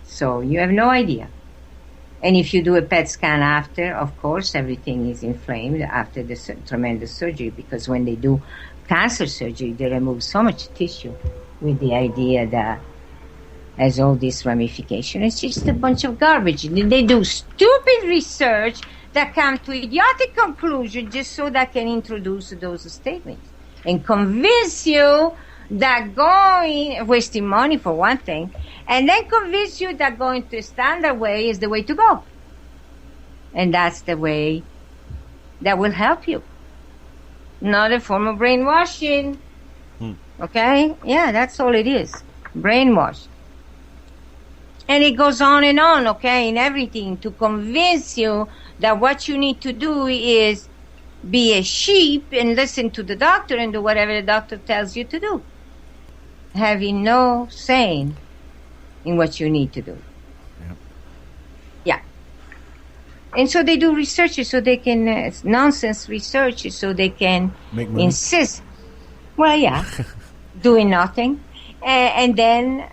[SPEAKER 2] So you have no idea. And if you do a PET scan after, of course, everything is inflamed after the tremendous surgery, because when they do cancer surgery, they remove so much tissue with the idea that has all this ramification. It's just a bunch of garbage. They do stupid research that come to idiotic conclusions just so that can introduce those statements and convince you that wasting money for one thing, and then convince you that going to a standard way is the way to go. And that's the way that will help you. Not a form of brainwashing. Okay? Yeah, that's all it is. Brainwash. And it goes on, okay, in everything to convince you that what you need to do is be a sheep and listen to the doctor and do whatever the doctor tells you to do, having no say in what you need to do.
[SPEAKER 3] Yep.
[SPEAKER 2] Yeah. And so they do research so they can, nonsense research so they can insist. Well, yeah, doing nothing. And then...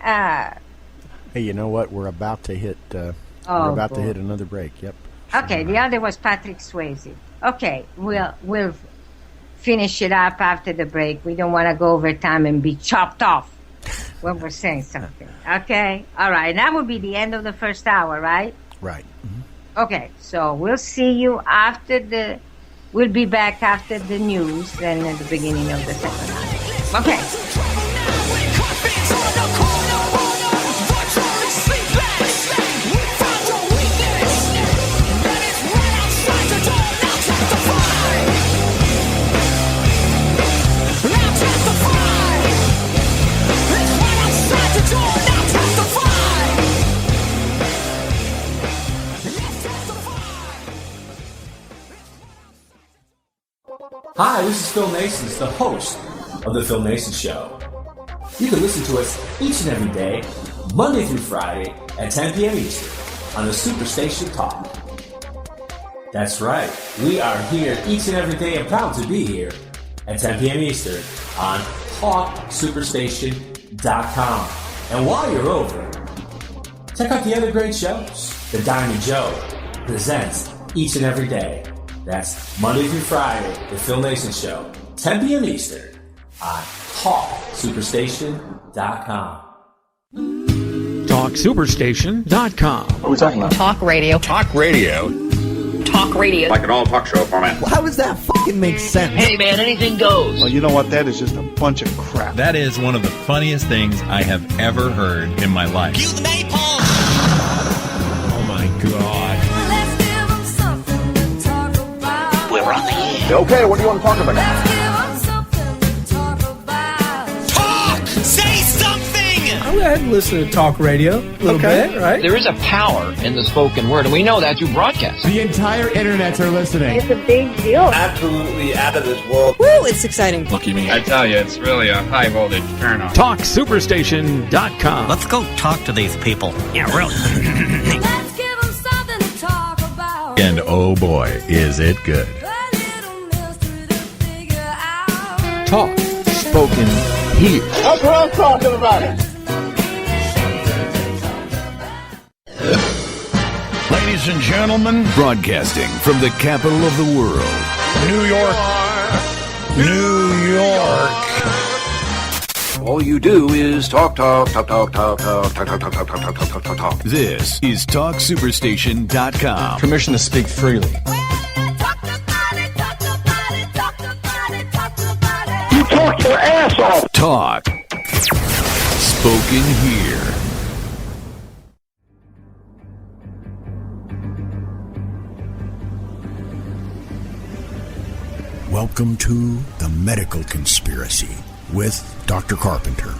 [SPEAKER 3] hey, you know what? We're about to hit. We're about to hit another break. Yep.
[SPEAKER 2] Okay, the other was Patrick Swayze. Okay, we'll finish it up after the break. We don't want to go over time and be chopped off when we're saying something. Okay, all right. That will be the end of the first hour, right?
[SPEAKER 3] Right. Mm-hmm.
[SPEAKER 2] Okay, so we'll see you after we'll be back after the news and at the beginning of the second hour. Okay.
[SPEAKER 12] Hi, this is Phil Masons, the host of The Phil Masons Show. You can listen to us each and every day, Monday through Friday at 10 p.m. Eastern on the Superstation Talk. That's right, we are here each and every day and proud to be here at 10 p.m. Eastern on TalkSuperstation.com. And while you're over, check out the other great shows that Diamond Joe presents each and every day. That's Monday through Friday, The Phil Mason Show, 10 p.m. Eastern on TalkSuperstation.com.
[SPEAKER 8] TalkSuperstation.com.
[SPEAKER 5] What are we talking about?
[SPEAKER 7] Talk radio.
[SPEAKER 9] Talk radio.
[SPEAKER 7] Talk radio.
[SPEAKER 13] Like an all talk show format.
[SPEAKER 11] How does that fucking make sense?
[SPEAKER 13] Hey man, anything goes.
[SPEAKER 5] Well, you know what? That is just a bunch of crap.
[SPEAKER 14] That is one of the funniest things I have ever heard in my life.
[SPEAKER 4] Cue the napalm!
[SPEAKER 8] Oh my God.
[SPEAKER 13] We're on the air.
[SPEAKER 5] Okay, what do you want to talk about?
[SPEAKER 4] Talk! Say something!
[SPEAKER 15] I'll go ahead and listen to talk radio a little bit, right?
[SPEAKER 10] There is a power in the spoken word, and we know that through broadcast.
[SPEAKER 16] The entire internets are listening.
[SPEAKER 17] It's a big deal.
[SPEAKER 13] Absolutely out of this world.
[SPEAKER 17] Woo, it's exciting.
[SPEAKER 14] Lucky me.
[SPEAKER 18] I tell you, it's really a high voltage turn on.
[SPEAKER 8] TalkSuperstation.com.
[SPEAKER 19] Let's go talk to these people. Yeah, really.
[SPEAKER 4] Let's give them something to talk about.
[SPEAKER 9] And oh boy, is it good.
[SPEAKER 8] Talk. Spoken here.
[SPEAKER 5] That's what I'm talking about.
[SPEAKER 9] Ladies and gentlemen, broadcasting from the capital of the world,
[SPEAKER 5] New York. New York.
[SPEAKER 13] All you do is talk.
[SPEAKER 9] This is TalkSuperstation.com.
[SPEAKER 14] Permission to speak freely.
[SPEAKER 5] You talk your ass off.
[SPEAKER 9] Talk. spoken here.
[SPEAKER 1] Welcome to The Medical Conspiracy with Dr. Carpenter.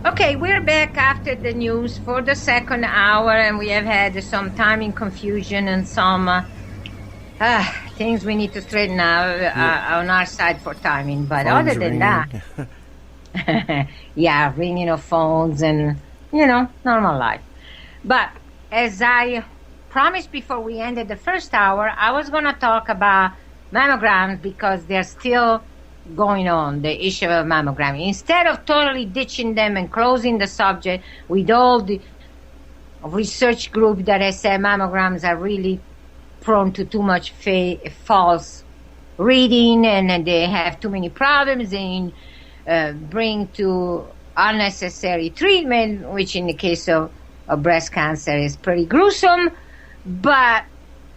[SPEAKER 2] Okay, we're back after the news for the second hour, and we have had some timing confusion and some things we need to straighten out on our side for timing. But
[SPEAKER 3] Phones
[SPEAKER 2] other than
[SPEAKER 3] ringing.
[SPEAKER 2] that, yeah, ringing of phones and, normal life. But as I promised before we ended the first hour, I was going to talk about mammograms because they're still going on, the issue of mammogram. Instead of totally ditching them and closing the subject with all the research group that has said mammograms are really prone to too much false reading and they have too many problems and bring to unnecessary treatment, which in the case of breast cancer is pretty gruesome, but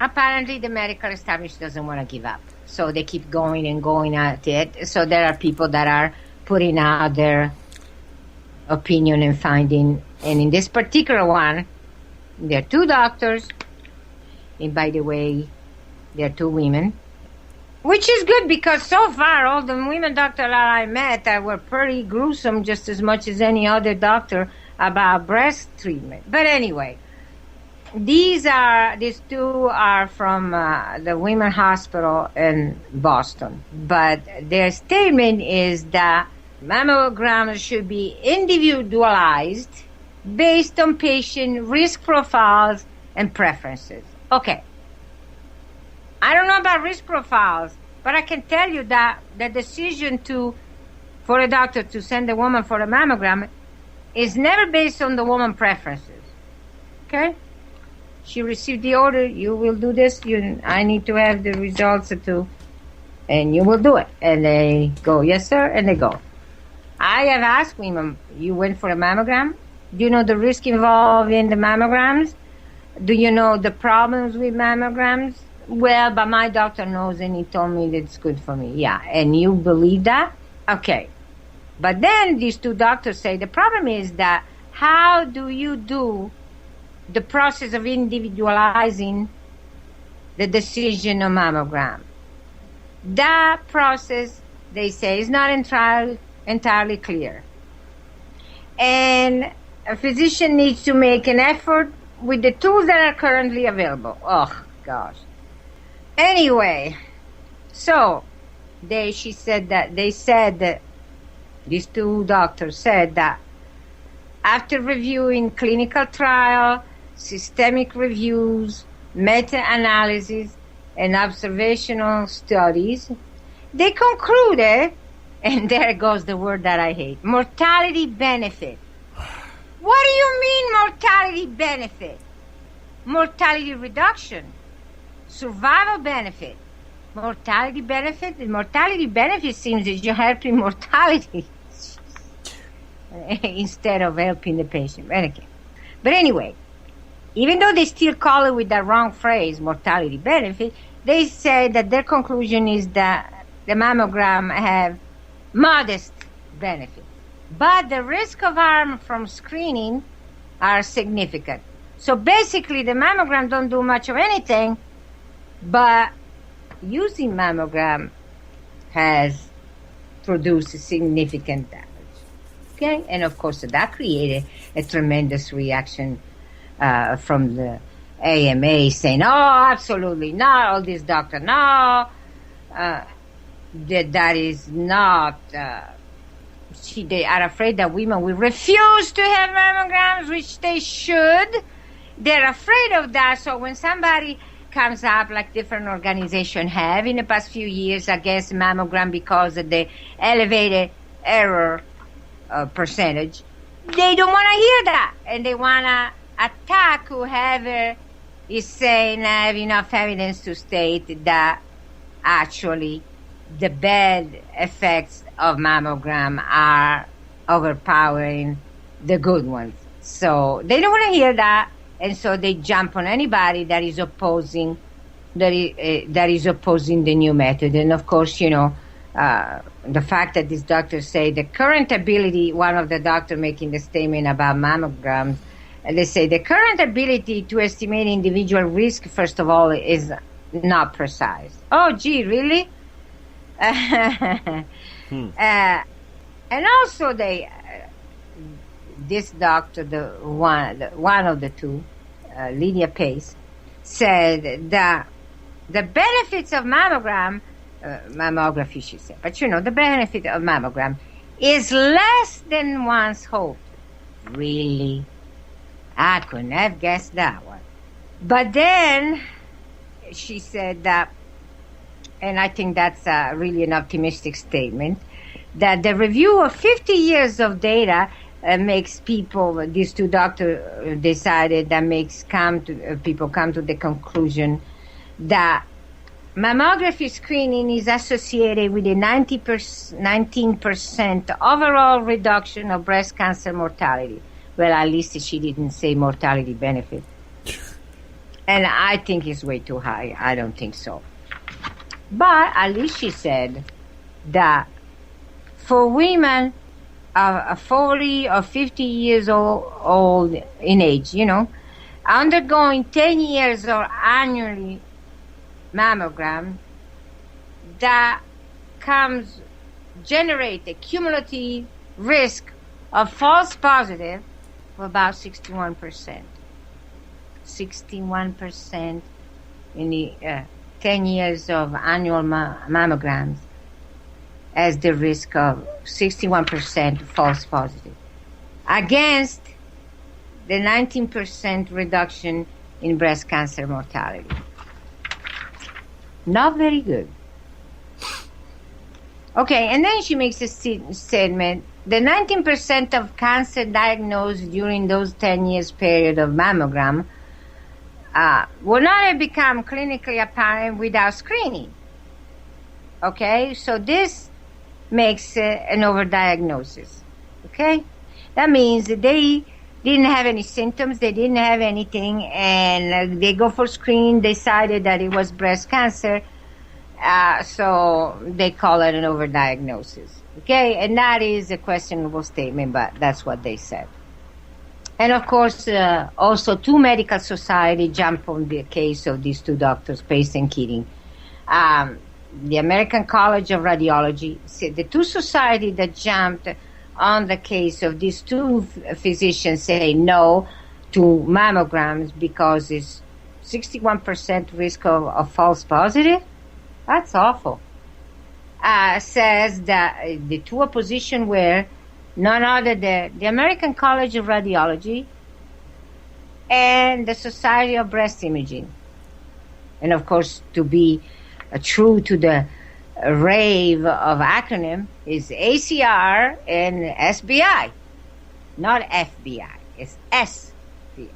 [SPEAKER 2] apparently the medical establishment doesn't want to give up. So they keep going and going at it. So there are people that are putting out their opinion and finding. And in this particular one, there are two doctors. And by the way, there are two women. Which is good because so far all the women doctors that I met were pretty gruesome just as much as any other doctor about breast treatment. But anyway, these two are from the Women's Hospital in Boston. But their statement is that mammograms should be individualized based on patient risk profiles and preferences. Okay. I don't know about risk profiles, but I can tell you that the decision for a doctor to send a woman for a mammogram is never based on the woman's preferences. Okay? She received the order, you will do this, I need to have the results too, and you will do it. And they go, yes, sir, and they go. I have asked women, you went for a mammogram? Do you know the risk involved in the mammograms? Do you know the problems with mammograms? Well, but my doctor knows and he told me that it's good for me. Yeah, and you believe that? Okay. But then these two doctors say the problem is that how do you do the process of individualizing the decision on mammogram? That process, they say, is not entirely clear. And a physician needs to make an effort with the tools that are currently available. Oh, gosh. Anyway, so these two doctors said that after reviewing clinical trial, systemic reviews, meta-analysis, and observational studies, they concluded, and there goes the word that I hate, mortality benefit. What do you mean mortality benefit? Mortality reduction, survival benefit, mortality benefit. The mortality benefit seems that you're helping mortality instead of helping the patient. But anyway, even though they still call it with the wrong phrase, mortality benefit, they say that their conclusion is that the mammogram have modest benefit. But the risk of harm from screening are significant. So basically the mammogram don't do much of anything, but using mammogram has produced a significant damage. Okay? And of course that created a tremendous reaction from the AMA saying, oh, absolutely not, all these doctors, no, that is not, they are afraid that women will refuse to have mammograms, which they should. They're afraid of that, so when somebody comes up, like different organizations have in the past few years against mammogram because of the elevated error percentage, they don't want to hear that, and they want to attack whoever is saying I have enough evidence to state that actually the bad effects of mammogram are overpowering the good ones. So they don't want to hear that, and so they jump on anybody that is opposing the new method. And of course, the fact that these doctors say the current ability, one of the doctors making the statement about mammograms, they say the current ability to estimate individual risk, first of all, is not precise. Oh, gee, really? And also this doctor, one of the two, Lydia Pace, said that the benefits of mammography, she said, but the benefit of mammogram is less than once hoped. Really? I couldn't have guessed that one. But then she said that, and I think that's really an optimistic statement, that the review of 50 years of data makes people, these two doctors decided, that makes people come to the conclusion that mammography screening is associated with a 19% overall reduction of breast cancer mortality. Well, at least she didn't say mortality benefit. And I think it's way too high. I don't think so. But at least she said that for women 40 or 50 years old in age, undergoing 10 years or annually mammogram, that generate a cumulative risk of false positive of about 61%. 61% in the 10 years of annual mammograms as the risk of 61% false positive against the 19% reduction in breast cancer mortality. Not very good. Okay, and then she makes a statement. The 19% of cancer diagnosed during those 10 years period of mammogram will not have become clinically apparent without screening. Okay, so this makes an overdiagnosis. Okay, that means that they didn't have any symptoms, they didn't have anything, and they go for screening, decided that it was breast cancer, so they call it an overdiagnosis. Okay, and that is a questionable statement, but that's what they said. And of course, also two medical societies jumped on the case of these two doctors, Pace and Keating. The American College of Radiology, the two societies that jumped on the case of these two physicians say no to mammograms because it's 61% risk of false positive. That's awful. Says that the two opposition were none other than the American College of Radiology and the Society of Breast Imaging. And of course, to be true to the rave of acronym is ACR and SBI, not FBI. It's SBI,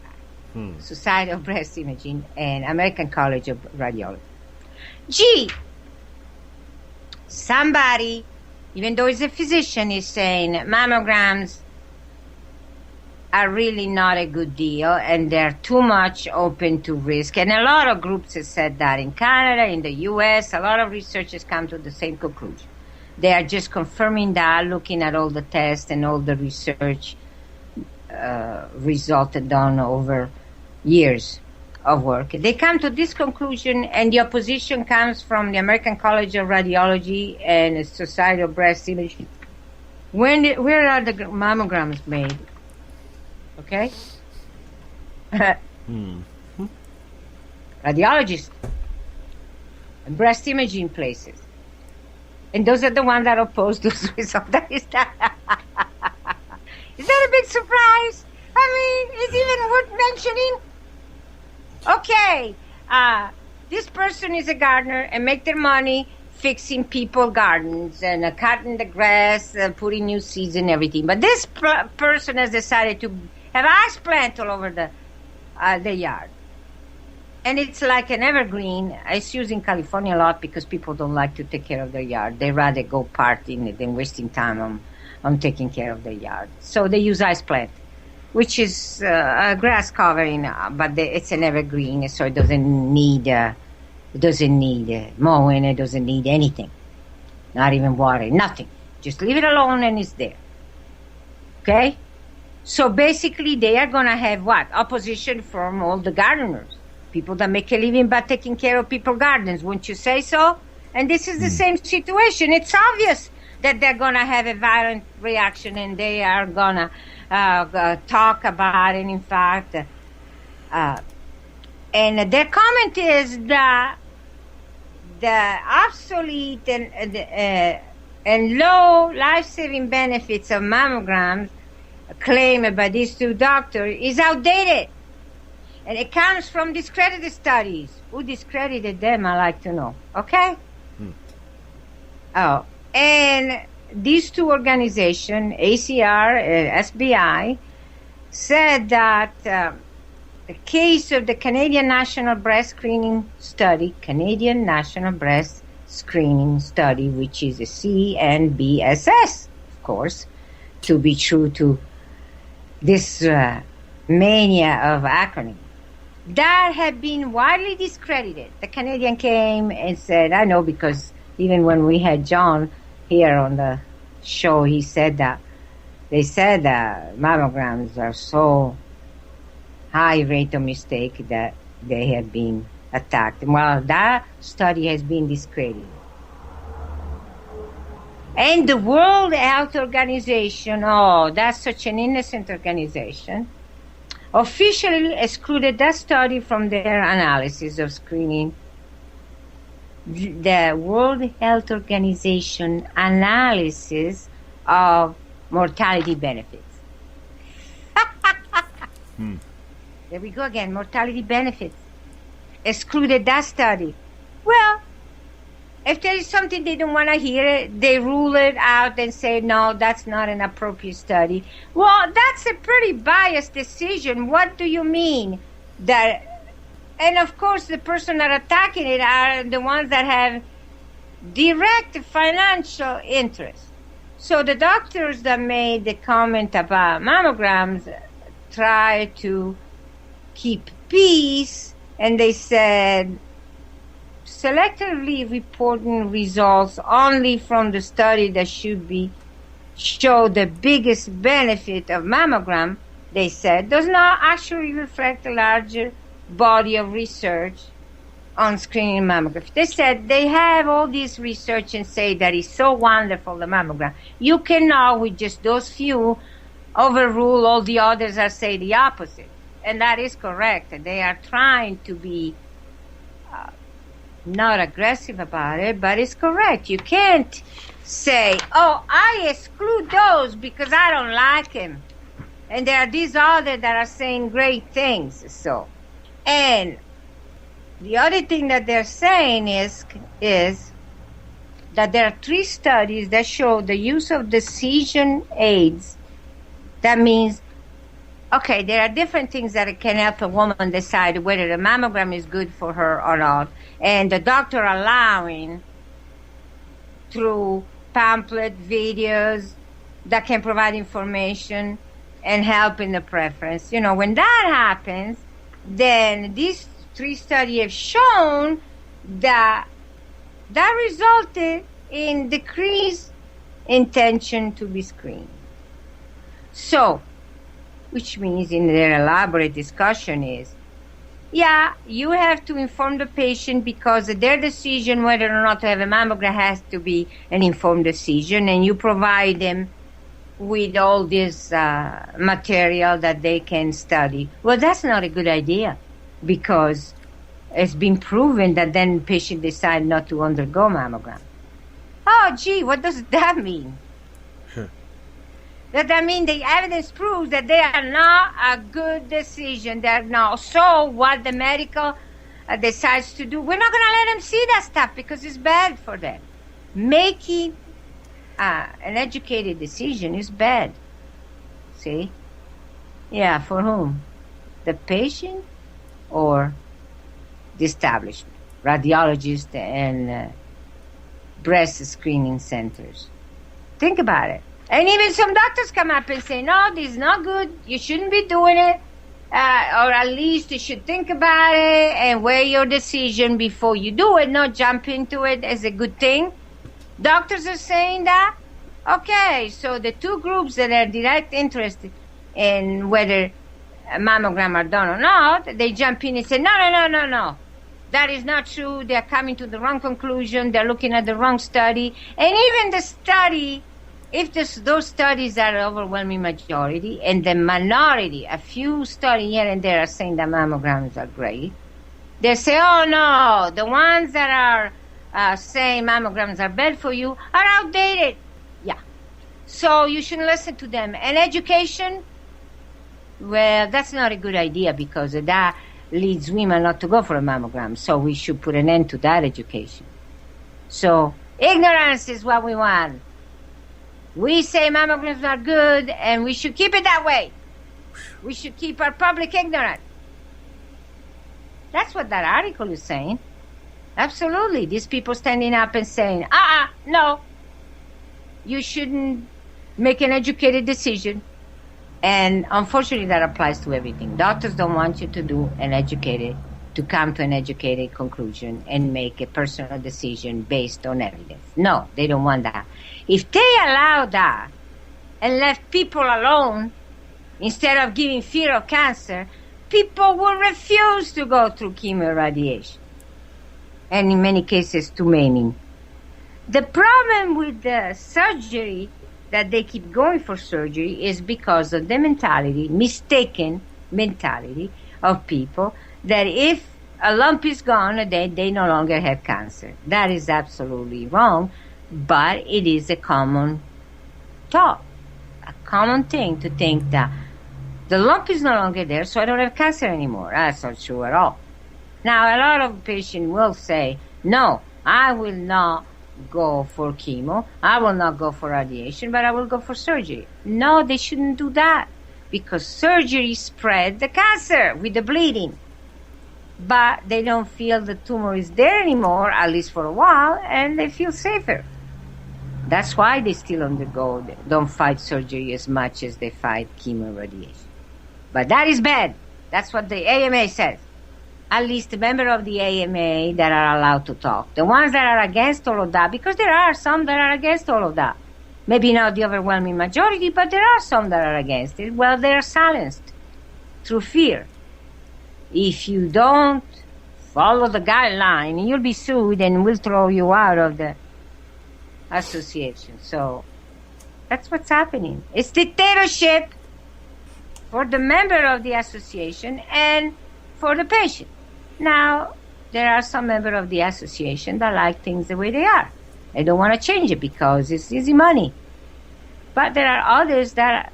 [SPEAKER 2] Society of Breast Imaging and American College of Radiology. Gee, somebody, even though he's a physician, is saying mammograms are really not a good deal and they're too much open to risk. And a lot of groups have said that in Canada, in the U.S., a lot of researchers come to the same conclusion. They are just confirming that, looking at all the tests and all the research results done over years of work. They come to this conclusion, and the opposition comes from the American College of Radiology and the Society of Breast Imaging. Where are the mammograms made? Okay? Radiologists and breast imaging places. And those are the ones that oppose those results. Is that a big surprise? I mean, it's even worth mentioning. Okay, this person is a gardener and make their money fixing people gardens and cutting the grass, putting new seeds and everything. But this person has decided to have ice plant all over the yard. And it's like an evergreen. It's used in California a lot because people don't like to take care of their yard. They rather go partying than wasting time on taking care of the yard. So they use ice plant, which is a grass covering, but it's an evergreen, so it doesn't need mowing. It doesn't need anything, not even water, nothing. Just leave it alone and it's there. Okay? So basically they are going to have what? Opposition from all the gardeners. People that make a living by taking care of people's gardens. Wouldn't you say so? And this is the same situation. It's obvious that they're going to have a violent reaction and they are going to talk about it, in fact. And their comment is that the obsolete and low life-saving benefits of mammograms claimed by these two doctors is outdated. And it comes from discredited studies. Who discredited them, I'd like to know. Okay? Oh, and these two organizations, ACR and SBI, said that the case of the Canadian National Breast Screening Study, which is a CNBSS, of course, to be true to this mania of acronyms, that had been widely discredited. The Canadian came and said, I know, because even when we had John here on the show, he said that they said that mammograms are so high rate of mistake that they have been attacked. Well, that study has been discredited. And the World Health Organization, oh, that's such an innocent organization, officially excluded that study from their analysis of screening. The World Health Organization analysis of mortality benefits. There we go again, mortality benefits. Excluded that study. Well, if there is something they don't want to hear, they rule it out and say, no, that's not an appropriate study. Well, that's a pretty biased decision. What do you mean? And of course, the person that are attacking it are the ones that have direct financial interest. So the doctors that made the comment about mammograms try to keep peace, and they said, selectively reporting results only from the study that show the biggest benefit of mammogram, they said, does not actually reflect a larger body of research on screening mammography. They said they have all this research and say that it's so wonderful, the mammogram. You cannot, with just those few, overrule all the others that say the opposite. And that is correct. They are trying to be not aggressive about it, but it's correct. You can't say, oh, I exclude those because I don't like him. And there are these others that are saying great things. So, and the other thing that they're saying is that there are 3 studies that show the use of decision aids. That means, okay, there are different things that can help a woman decide whether the mammogram is good for her or not. And the doctor allowing through pamphlet, videos that can provide information and help in the preference. You know, when that happens, then these 3 studies have shown that resulted in decreased intention to be screened. So, which means in their elaborate discussion is, yeah, you have to inform the patient because their decision whether or not to have a mammogram has to be an informed decision, and you provide them with all this material that they can study. Well, that's not a good idea because it's been proven that then patients decide not to undergo mammogram. Oh, gee, what does that mean? That means the evidence proves that they are not a good decision. They're not. So what the medical decides to do, we're not going to let them see that stuff because it's bad for them. Making an educated decision is bad. See? Yeah, for whom? The patient or the establishment? Radiologists and breast screening centers. Think about it. And even some doctors come up and say, no, this is not good. You shouldn't be doing it. Or at least you should think about it and weigh your decision before you do it, not jump into it as a good thing. Doctors are saying that. Okay, so the two groups that are direct interested in whether a mammogram are done or not, they jump in and say, no. That is not true. They're coming to the wrong conclusion. They're looking at the wrong study. And even the study, if those studies are the overwhelming majority and the minority, a few studies here and there are saying that mammograms are great, they say, oh no, the ones that are saying mammograms are bad for you are outdated. Yeah. So you shouldn't listen to them. And education, well, that's not a good idea because that leads women not to go for a mammogram. So we should put an end to that education. So ignorance is what we want. We say mammograms are good, and we should keep it that way. We should keep our public ignorant. That's what that article is saying. Absolutely. These people standing up and saying, no, you shouldn't make an educated decision. And unfortunately, that applies to everything. Doctors don't want you to come to an educated conclusion and make a personal decision based on evidence. No, they don't want that. If they allow that and left people alone, instead of giving fear of cancer, people will refuse to go through chemoradiation. And in many cases, to maiming. The problem with the surgery, that they keep going for surgery, is because of the mistaken mentality of people, that if a lump is gone, they no longer have cancer. That is absolutely wrong, but it is a common thought, a common thing to think that the lump is no longer there, so I don't have cancer anymore. That's not true at all. Now, a lot of patients will say, no, I will not go for chemo, I will not go for radiation, but I will go for surgery. No, they shouldn't do that, because surgery spread the cancer with the bleeding. But they don't feel the tumor is there anymore, at least for a while, and they feel safer. That's why they still don't fight surgery as much as they fight chemo radiation. But that is bad. That's what the AMA says. At least the members of the AMA that are allowed to talk. The ones that are against all of that, because there are some that are against all of that. Maybe not the overwhelming majority, but there are some that are against it. Well, they are silenced through fear. If you don't follow the guideline, you'll be sued and we'll throw you out of the association. So that's what's happening. It's dictatorship for the member of the association and for the patient. Now, there are some members of the association that like things the way they are. They don't want to change it because it's easy money. But there are others that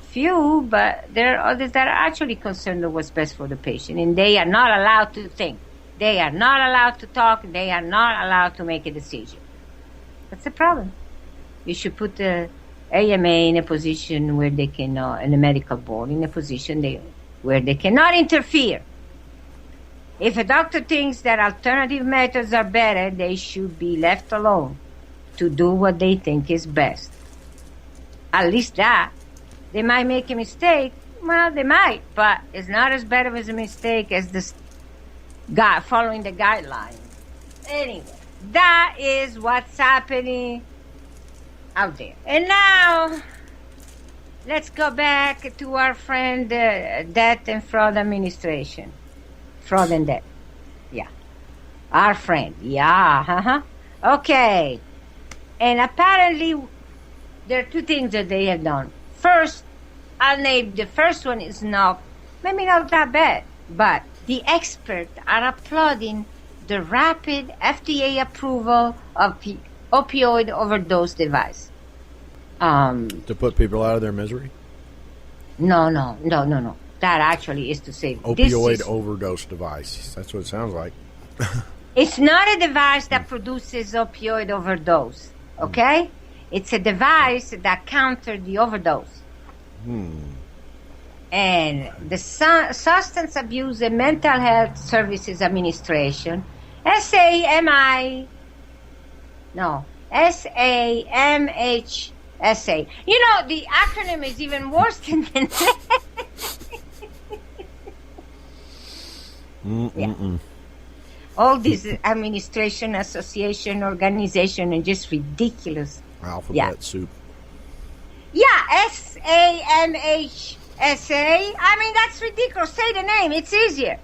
[SPEAKER 2] few, but there are others that are actually concerned with what's best for the patient, and they are not allowed to think. They are not allowed to talk. They are not allowed to make a decision. That's the problem. You should put the AMA in a position where they cannot, and the medical board in a position where they cannot interfere. If a doctor thinks that alternative methods are better, they should be left alone to do what they think is best. At least that. They might make a mistake. Well, they might, but it's not as bad of a mistake as this guy following the guidelines. Anyway, that is what's happening out there. And now, let's go back to our friend, Debt and Fraud Administration. Fraud and debt. Yeah. Our friend. Yeah. Okay. And apparently, there are two things that they have done. First, I'll name the first one is maybe not that bad, but the experts are applauding the rapid FDA approval of the opioid overdose device.
[SPEAKER 3] To put people out of their misery?
[SPEAKER 2] No. That actually is to say
[SPEAKER 3] opioid overdose device. That's what it sounds like.
[SPEAKER 2] It's not a device that produces opioid overdose, okay? It's a device that counters the overdose. And the Substance Abuse and Mental Health Services Administration, SAMHSA, SA. You know, the acronym is even worse than that. Yeah. All these administration, association, organization, and just ridiculous.
[SPEAKER 3] Alphabet soup.
[SPEAKER 2] Yeah, SAMHSA. I mean, that's ridiculous. Say the name. It's easier.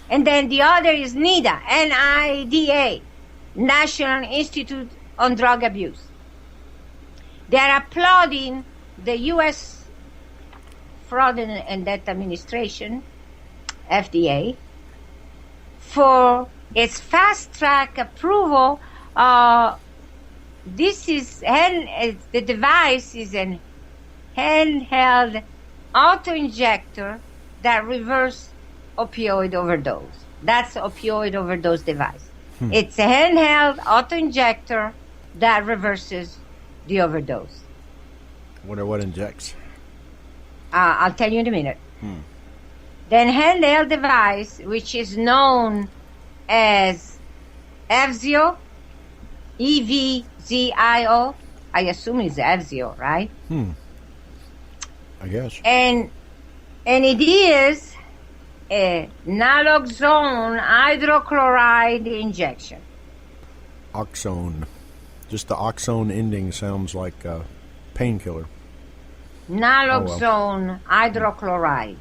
[SPEAKER 2] And then the other is NIDA, NIDA, National Institute on Drug Abuse. They're applauding the U.S. Fraud and Debt Administration, FDA, for its fast-track approval. The device is an handheld auto-injector that reverses opioid overdose. That's the opioid overdose device. It's a handheld auto-injector that reverses the overdose.
[SPEAKER 3] Wonder what injects?
[SPEAKER 2] I'll tell you in a minute. Then handheld device, which is known as EVZIO, EVZIO. I assume it's EVZIO, right?
[SPEAKER 3] I guess.
[SPEAKER 2] And it is a naloxone hydrochloride injection.
[SPEAKER 3] Oxone. Just the oxone ending sounds like a painkiller.
[SPEAKER 2] Naloxone hydrochloride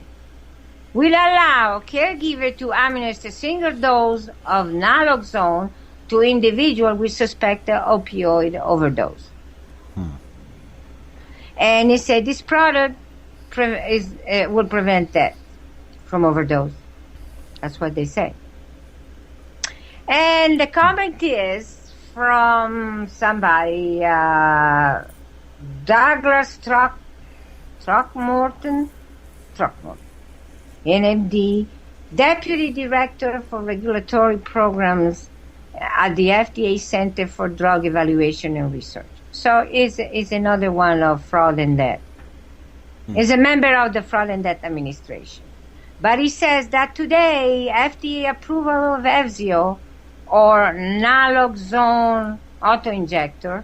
[SPEAKER 2] will allow caregiver to administer a single dose of naloxone to individual with suspected opioid overdose. And he said this product will prevent death from overdose. That's what they say. And the comment is from somebody, Douglas Throckmorton, NMD, Deputy Director for Regulatory Programs at the FDA Center for Drug Evaluation and Research. So is another one of fraud and debt. Is a member of the Fraud and Debt Administration. But he says that today, FDA approval of EVZIO, or naloxone autoinjector,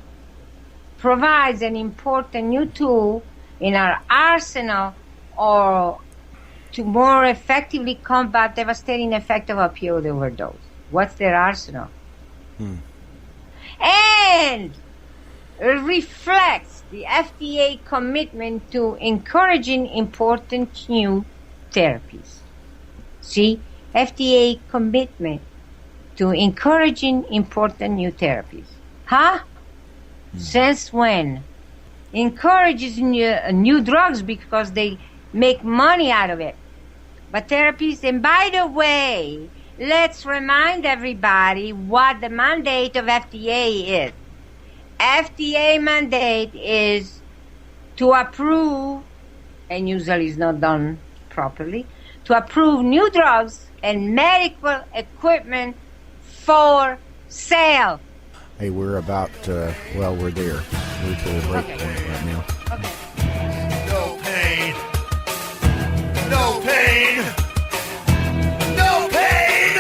[SPEAKER 2] provides an important new tool in our arsenal or to more effectively combat devastating effect of opioid overdose. What's their arsenal? And it reflects the FDA commitment to encouraging important new therapies. See, FDA commitment to encouraging important new therapies. Since when? Encourages new drugs because they make money out of it. But therapies, and by the way, let's remind everybody what the mandate of FDA is. FDA mandate is to approve, and usually it's not done properly, to approve new drugs and medical equipment for sale.
[SPEAKER 3] Hey, we're about, we're there. We're to a break point right now.
[SPEAKER 4] No pain. No pain. No pain.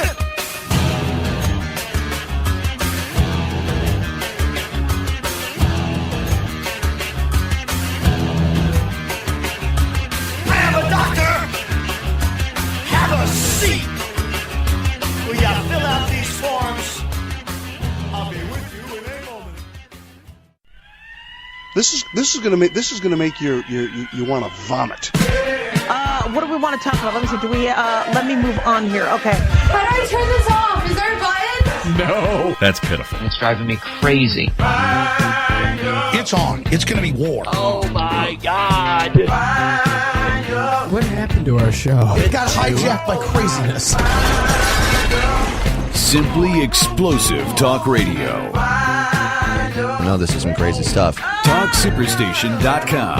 [SPEAKER 4] I am a doctor. Have a seat. We gotta fill out these forms. I'll be with you in a moment.
[SPEAKER 5] This is gonna make you want to vomit.
[SPEAKER 17] What do we want to talk about? Let me see. Do we? Let me move on here. Okay.
[SPEAKER 20] How do I turn this off? Is there a button?
[SPEAKER 14] No. That's pitiful.
[SPEAKER 10] It's driving me crazy.
[SPEAKER 1] It's on. It's going to be war.
[SPEAKER 19] Oh my God.
[SPEAKER 15] What happened to our show?
[SPEAKER 16] It got hijacked by craziness.
[SPEAKER 9] Simply explosive talk radio.
[SPEAKER 11] I know this is some crazy stuff.
[SPEAKER 9] TalkSuperstation.com.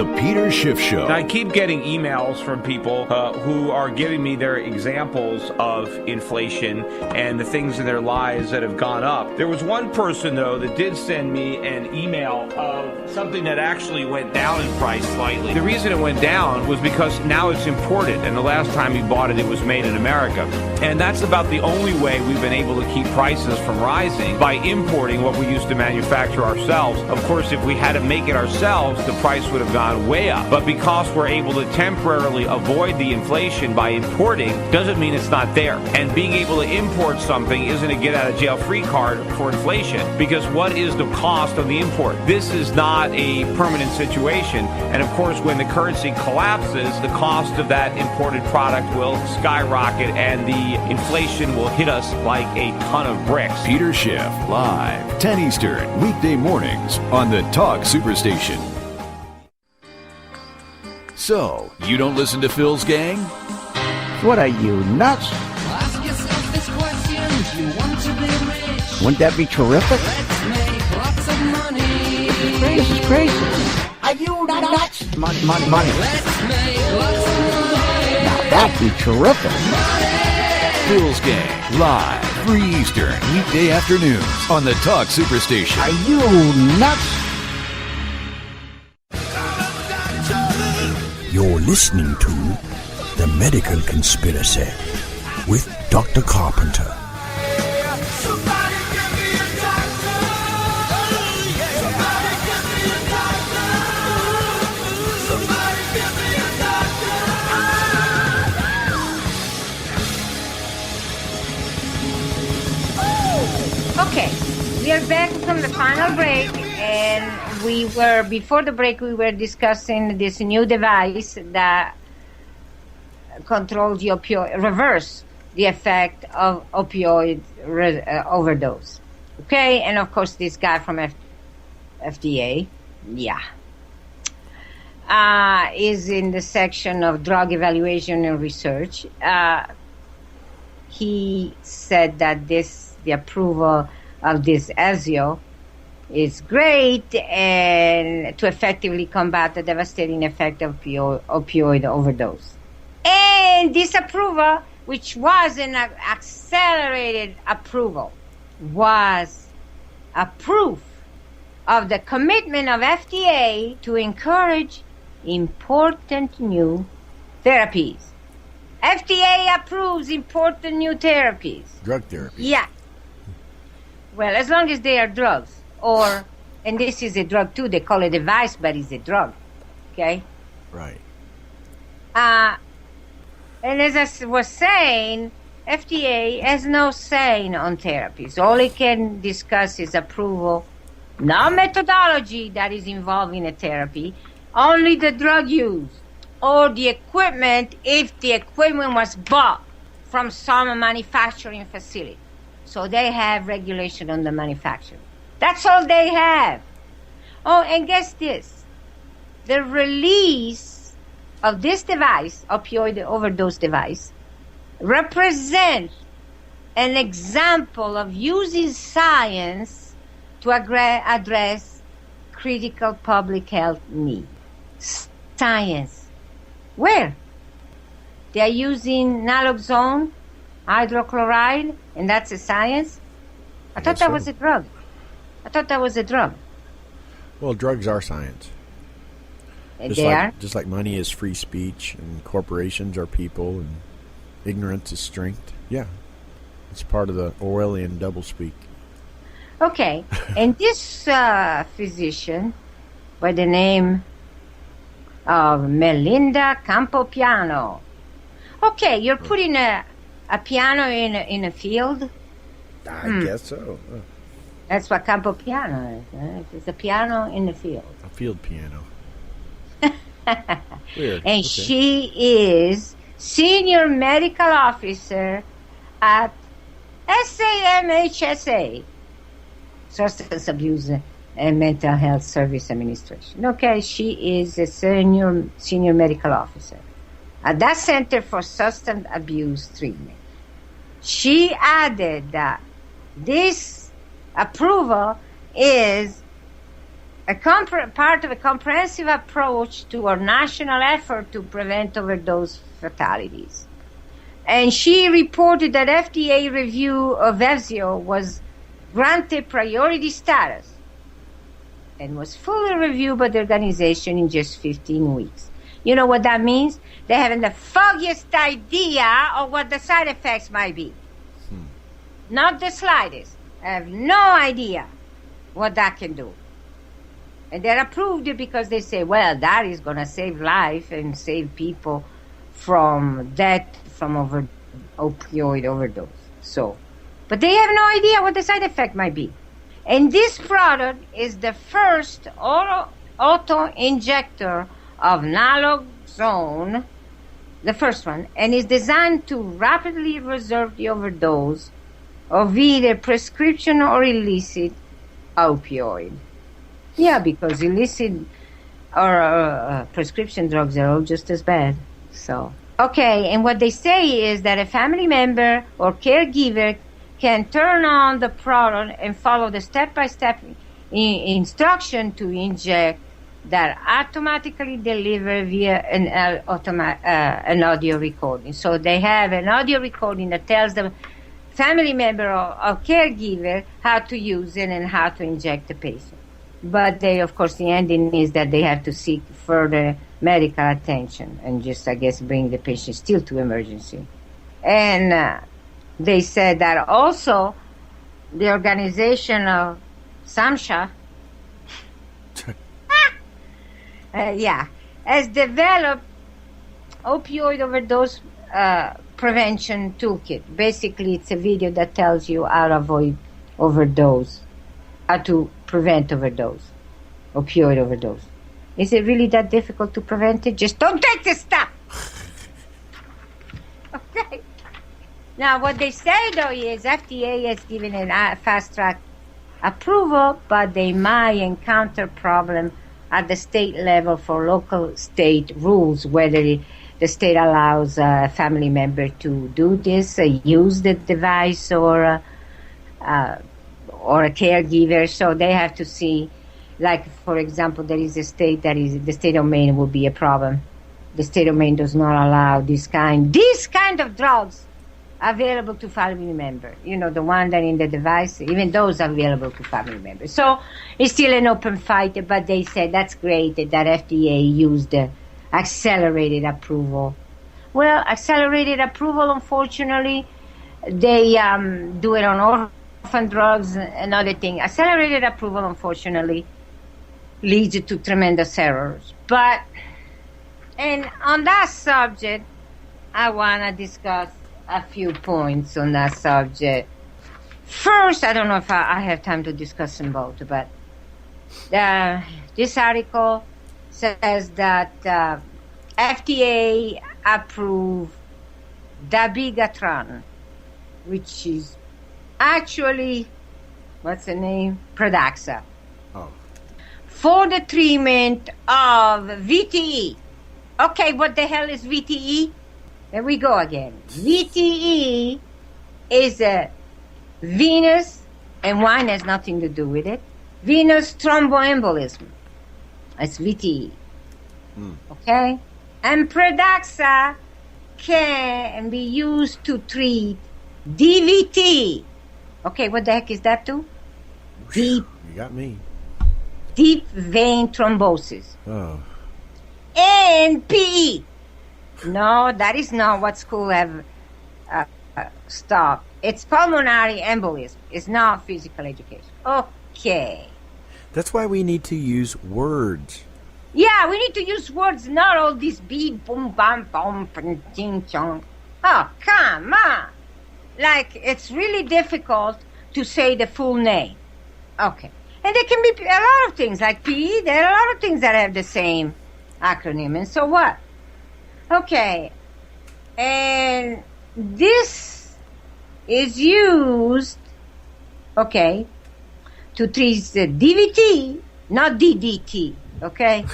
[SPEAKER 9] The Peter Schiff Show.
[SPEAKER 21] I keep getting emails from people who are giving me their examples of inflation and the things in their lives that have gone up. There was one person, though, that did send me an email of something that actually went down in price slightly. The reason it went down was because now it's imported, and the last time he bought it, it was made in America. And that's about the only way we've been able to keep prices from rising, by importing what we used to manufacture ourselves. Of course, if we had to make it ourselves, the price would have gone way up. But because we're able to temporarily avoid the inflation by importing, doesn't mean it's not there. And being able to import something isn't a get-out-of-jail-free card for inflation, because what is the cost of the import? This is not a permanent situation. And of course, when the currency collapses, the cost of that imported product will skyrocket and the inflation will hit us like a ton of bricks.
[SPEAKER 9] Peter Schiff, live, 10 Eastern, weekday mornings on the Talk Superstation. So, you don't listen to Phil's gang?
[SPEAKER 1] What are you, nuts?
[SPEAKER 4] Ask yourself this question, do you want to be rich?
[SPEAKER 1] Wouldn't that be terrific?
[SPEAKER 4] Let's make lots of money.
[SPEAKER 1] This is crazy.
[SPEAKER 4] Are you not nuts?
[SPEAKER 1] Money.
[SPEAKER 4] Let's make lots of money.
[SPEAKER 1] Now that'd be terrific.
[SPEAKER 9] Phil's gang, live, 3 Eastern, weekday afternoons on the Talk Superstation.
[SPEAKER 1] Are you nuts? You're listening to The Medical Conspiracy with Dr. Carpenter.
[SPEAKER 2] Okay, we are back from the final break, and before the break, we were discussing this new device that controls the reverse the effect of opioid overdose. Okay, and of course, this guy from FDA, is in the section of drug evaluation and research. He said that the approval of this ESIO is great and to effectively combat the devastating effect of opioid overdose. And this approval, which was an accelerated approval, was a proof of the commitment of FDA to encourage important new therapies. FDA approves important new therapies.
[SPEAKER 3] Drug therapy.
[SPEAKER 2] Yeah. Well, as long as they are drugs. And this is a drug too, they call it a device, but it's a drug. Okay?
[SPEAKER 3] Right.
[SPEAKER 2] And as I was saying, FDA has no say on therapies. All it can discuss is approval, not methodology that is involved in a therapy, only the drug use or the equipment if the equipment was bought from some manufacturing facility. So they have regulation on the manufacturing. That's all they have. Oh, and guess this. The release of this device, opioid overdose device, represents an example of using science to address critical public health needs. Science. Where? They are using naloxone, hydrochloride, and that's a science? I thought that was a drug.
[SPEAKER 3] Well, drugs are science. Just like money is free speech, and corporations are people, and ignorance is strength. Yeah. It's part of the Orwellian doublespeak.
[SPEAKER 2] Okay. And this physician, by the name of Melinda Campopiano. Okay, you're putting a piano in a field?
[SPEAKER 3] I guess so.
[SPEAKER 2] That's what Campopiano is. Right? It's a piano in the field.
[SPEAKER 3] A field piano. Weird.
[SPEAKER 2] And she is senior medical officer at SAMHSA, Substance Abuse and Mental Health Service Administration. Okay, she is a senior medical officer at that Center for Substance Abuse Treatment. She added that this approval is part of a comprehensive approach to our national effort to prevent overdose fatalities. And she reported that FDA review of Vevzio was granted priority status and was fully reviewed by the organization in just 15 weeks. You know what that means? They haven't the foggiest idea of what the side effects might be. Not the slightest. I have no idea what that can do. And they're approved it because they say, well, that is going to save life and save people from death from opioid overdose. So, but they have no idea what the side effect might be. And this product is the first auto-injector of naloxone, the first one, and is designed to rapidly reverse the overdose of either prescription or illicit opioid. Yeah, because illicit or prescription drugs are all just as bad. So, okay, and what they say is that a family member or caregiver can turn on the product and follow the step-by-step instruction to inject that automatically deliver via an audio recording. So they have an audio recording that tells the family member or caregiver how to use it and how to inject the patient. But they, of course, the ending is that they have to seek further medical attention and just, I guess, bring the patient still to emergency. And they said that also the organization of SAMHSA has developed opioid overdose prevention toolkit. Basically, it's a video that tells you how to avoid overdose, how to prevent overdose, opioid overdose. Is it really that difficult to prevent it? Just don't take this stuff. Okay. Now, what they say, though, is FDA has given a fast-track approval, but they might encounter problem at the state level for local state rules, whether the state allows a family member to do this, use the device, or a caregiver. So they have to see, like, for example, there is a state that is, the state of Maine will be a problem. The state of Maine does not allow this kind of drugs available to family members. You know, the one that in the device, even those are available to family members. So it's still an open fight, but they said that's great that FDA used the accelerated approval. Well, accelerated approval, unfortunately, they do it on orphan drugs and other things. Accelerated approval, unfortunately, leads to tremendous errors. But, and on that subject, I want to discuss a few points on that subject. First, I don't know if I have time to discuss them both, but this article says that FDA approved dabigatran, which is actually, what's the name? Pradaxa. Oh. For the treatment of VTE. Okay, what the hell is VTE? There we go again. VTE is a venous, and wine has nothing to do with it, venous thromboembolism. That's VTE. Okay? And Pradaxa can be used to treat DVT. Okay, what the heck is that too?
[SPEAKER 3] You got me.
[SPEAKER 2] Deep vein thrombosis.
[SPEAKER 3] Oh.
[SPEAKER 2] And PE. No, that is not what school have stopped. It's pulmonary embolism. It's not physical education. Okay.
[SPEAKER 3] That's why we need to use words.
[SPEAKER 2] Yeah, we need to use words, not all this beep, boom, bam, boom, ching, chong. Oh, come on. Like, it's really difficult to say the full name. Okay. And there can be a lot of things, like PE. There are a lot of things that have the same acronym. And so what? Okay. And this is used, okay, to treat the DVT, not DDT, okay?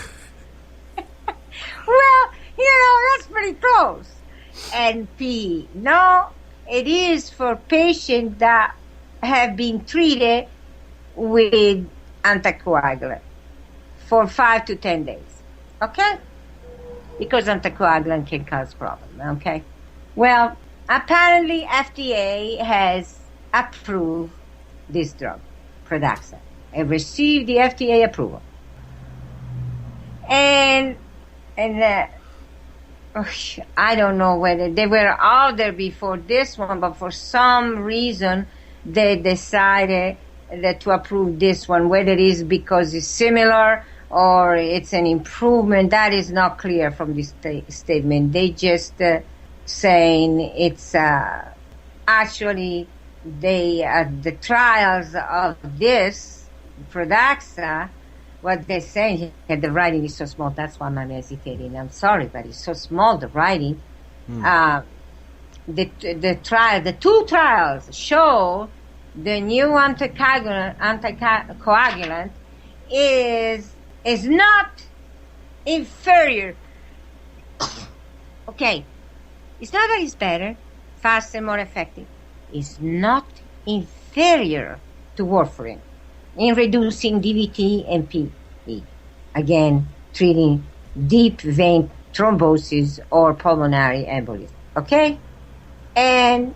[SPEAKER 2] Well, that's pretty close. And P, no, it is for patients that have been treated with anticoagulant. for 5 to 10 days. Okay? Because anticoagulant can cause problem. Okay? Well, apparently FDA has approved this drug, Pradaxa. It received the FDA approval. And I don't know whether they were out there before this one, but for some reason they decided that to approve this one, whether it is because it's similar or it's an improvement, that is not clear from this statement. They just saying it's actually the trials of this Pradaxa, what they're saying, the writing is so small, that's why I'm hesitating. I'm sorry, but it's so small, the writing. The two trials show the new anticoagulant is not inferior. Okay, it's not that it's better, faster, more effective. It's not inferior to warfarin in reducing DVT and PE. Again, treating deep vein thrombosis or pulmonary embolism. Okay? And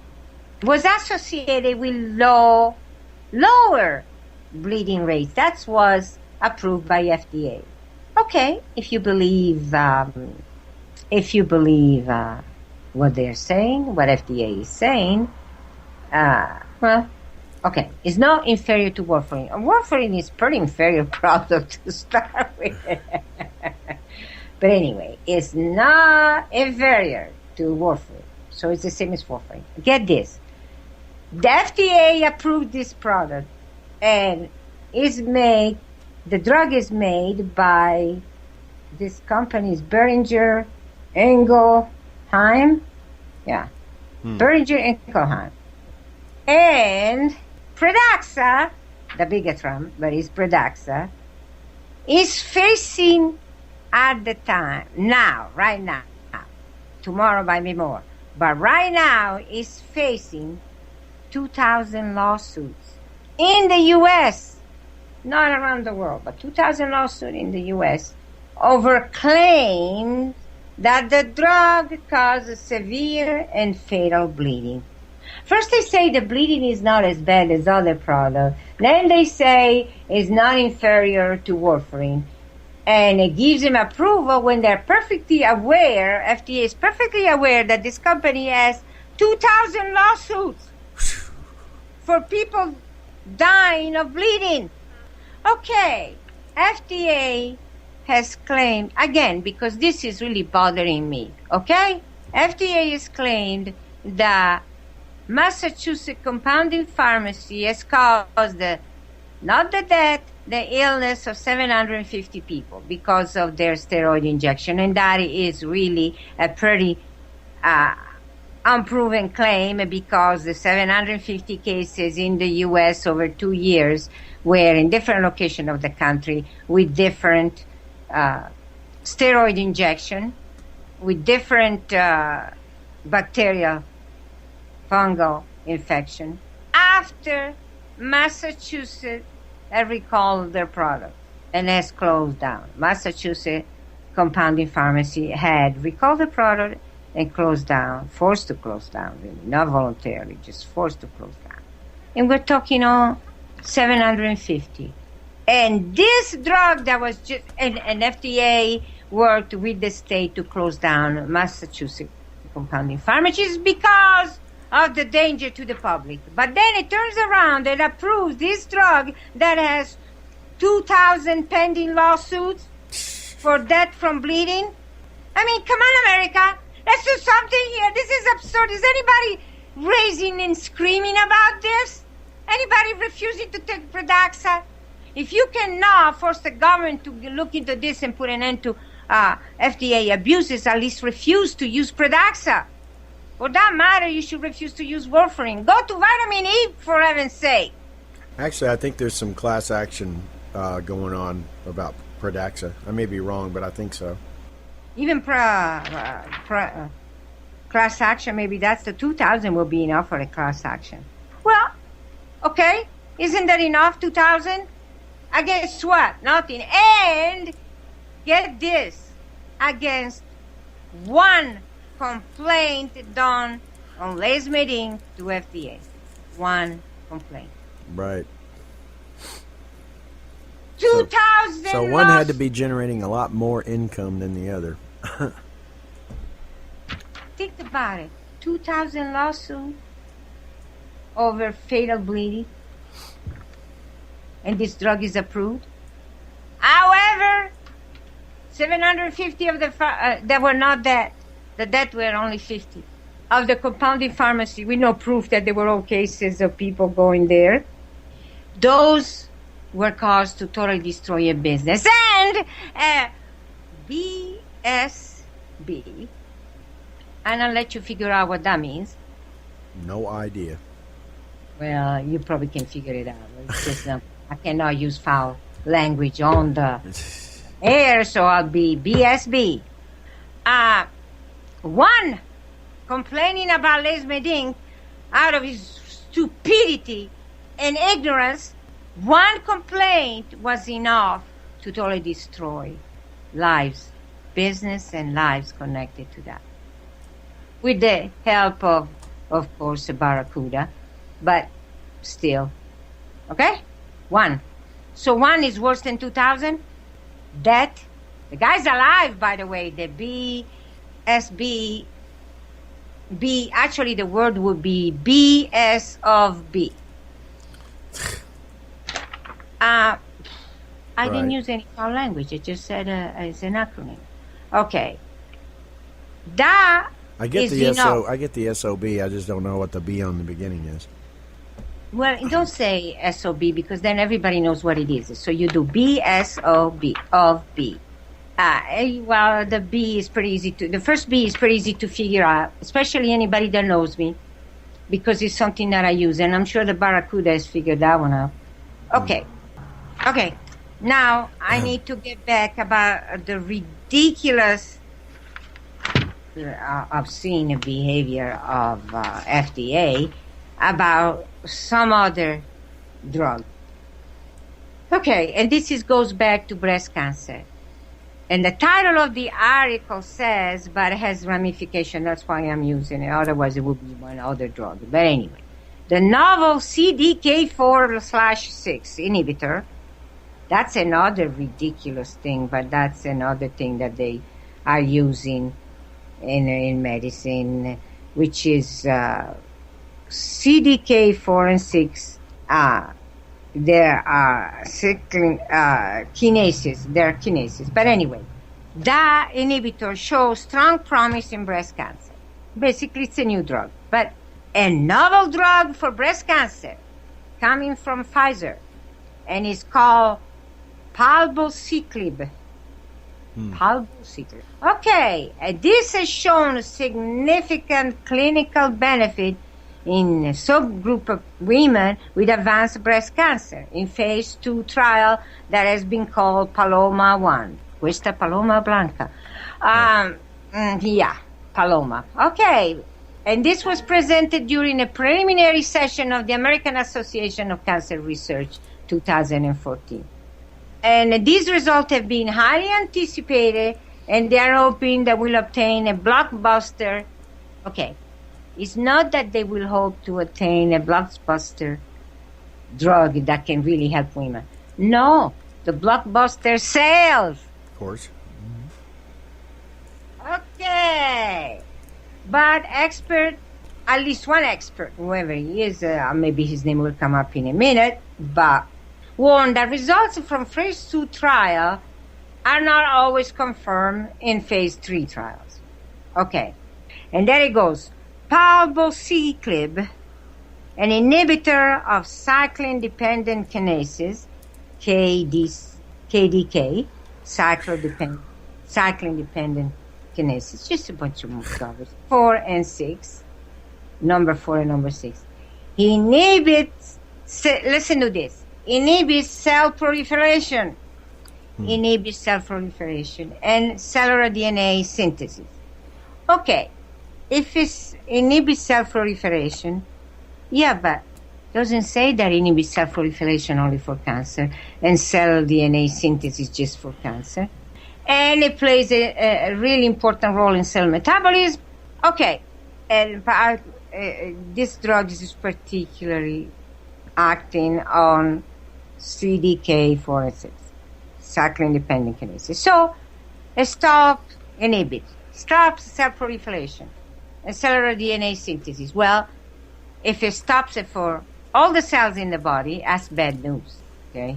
[SPEAKER 2] was associated with lower bleeding rates. That was approved by FDA. Okay, if you believe what they're saying, what FDA is saying, well, okay, it's not inferior to warfarin. Warfarin is pretty inferior product to start with. But anyway, it's not inferior to warfarin. So it's the same as warfarin. Get this. The FDA approved this product and the drug is made by this company's Boehringer Ingelheim. Yeah. Boehringer Ingelheim. And Pradaxa, the biggest but it's Pradaxa, is facing at the time, right now, tomorrow might be more, but right now is facing 2,000 lawsuits in the U.S., not around the world, but 2,000 lawsuits in the U.S. over claims that the drug causes severe and fatal bleeding. First they say the bleeding is not as bad as other products. Then they say it's not inferior to warfarin. And it gives them approval when they're perfectly aware, FDA is perfectly aware that this company has 2,000 lawsuits for people dying of bleeding. Okay, FDA has claimed, again, because this is really bothering me, okay? FDA has claimed that Massachusetts compounding pharmacy has caused not the death, the illness of 750 people because of their steroid injection. And that is really a pretty unproven claim because the 750 cases in the U.S. over 2 years were in different locations of the country with different steroid injection, with different bacterial fungal infection after Massachusetts recalled their product and has closed down. Massachusetts compounding pharmacy had recalled the product and closed down, forced to close down, really, not voluntarily, just forced to close down. And we're talking on 750. And this drug that was just, and FDA worked with the state to close down Massachusetts compounding pharmacies because of the danger to the public. But then it turns around and approves this drug that has 2,000 pending lawsuits for death from bleeding. I mean, come on, America. Let's do something here. This is absurd. Is anybody raising and screaming about this? Anybody refusing to take Pradaxa? If you cannot force the government to look into this and put an end to FDA abuses, at least refuse to use Pradaxa. For that matter, you should refuse to use warfarin. Go to vitamin E, for heaven's sake.
[SPEAKER 3] Actually, I think there's some class action going on about Pradaxa. I may be wrong, but I think so.
[SPEAKER 2] Even class action, maybe that's the 2,000 will be enough for a class action. Well, okay, isn't that enough, 2,000? Against what? Nothing. And get this, against one complaint done on Les Medin to FDA. One complaint.
[SPEAKER 3] Right.
[SPEAKER 2] 2,000
[SPEAKER 3] So one had to be generating a lot more income than the other.
[SPEAKER 2] Think about it. 2,000 lawsuits over fatal bleeding. And this drug is approved. However, 750 of the that were not dead. The dead were only 50. Of the compounding pharmacy, we know proof that there were all cases of people going there. Those were caused to totally destroy a business. And BSB, and I'll let you figure out what that means.
[SPEAKER 3] No idea.
[SPEAKER 2] Well, you probably can figure it out. It's just, I cannot use foul language on the air, so I'll be BSB. One complaining about Les Medin out of his stupidity and ignorance, one complaint was enough to totally destroy lives, business and lives connected to that. With the help of course, Barracuda, but still. Okay? One. So one is worse than 2,000? Death. The guy's alive, by the way. The BSB. Actually, the word would be BS of B. I didn't use any foul language. It just said it's an acronym. Okay. That
[SPEAKER 3] I get
[SPEAKER 2] is
[SPEAKER 3] the
[SPEAKER 2] enough.
[SPEAKER 3] I get the SOB. I just don't know what the B on the beginning is.
[SPEAKER 2] Well, don't say SOB because then everybody knows what it is. So you do BSOB of B. Well, the B is pretty easy to. The first B is pretty easy to figure out, especially anybody that knows me, because it's something that I use, and I'm sure the Barracuda has figured that one out. Okay. Okay. Now I need to get back about the ridiculous, obscene behavior of FDA about some other drug. Okay, and this goes back to breast cancer. And the title of the article says, but it has ramification, that's why I'm using it, otherwise it would be one other drug. But anyway, the novel CDK4/6 inhibitor, that's another ridiculous thing, but that's another thing that they are using in medicine, which is CDK4 and 6. There are kinases. There are kinases. But anyway, that inhibitor shows strong promise in breast cancer. Basically, it's a new drug. But a novel drug for breast cancer coming from Pfizer, and it's called palbociclib. Palbociclib. Okay, this has shown significant clinical benefit in a subgroup of women with advanced breast cancer in phase 2 trial that has been called Paloma 1. Questa Paloma Blanca. Paloma. Okay. And this was presented during a preliminary session of the American Association of Cancer Research 2014. And these results have been highly anticipated, and they are hoping that we'll obtain a blockbuster. Okay. It's not that they will hope to attain a blockbuster drug that can really help women. No, the blockbuster sales.
[SPEAKER 3] Of course.
[SPEAKER 2] Okay. But expert, at least one expert, whoever he is, maybe his name will come up in a minute, but warned that results from phase 2 trial are not always confirmed in phase 3 trials. Okay. And there it goes. Palbociclib, an inhibitor of cyclin-dependent kinases, KDK, cyclin-dependent kinases, just a bunch of numbers, 4 and 6, number 4 and number 6. He inhibits, listen to this, inhibits cell proliferation, and cellular DNA synthesis. Okay. If it inhibits cell proliferation, yeah, but doesn't say that it inhibits cell proliferation only for cancer and cell DNA synthesis just for cancer. And it plays a really important role in cell metabolism. Okay, and this drug is particularly acting on CDK, for instance, cyclin-dependent kinases. So, it stops cell proliferation and cellular DNA synthesis. Well, if it stops it for all the cells in the body, that's bad news. Okay,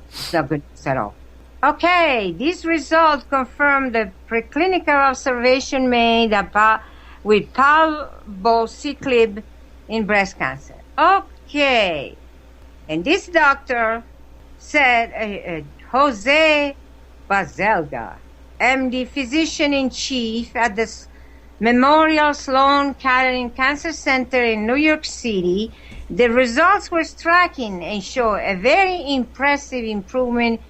[SPEAKER 2] it's not good news at all. Okay, these results confirm the preclinical observation made with palbociclib in breast cancer. Okay, and this doctor said, Jose Bazelga, MD, physician-in-chief at the Memorial Sloan Kettering Cancer Center in New York City, the results were striking and show a very impressive improvement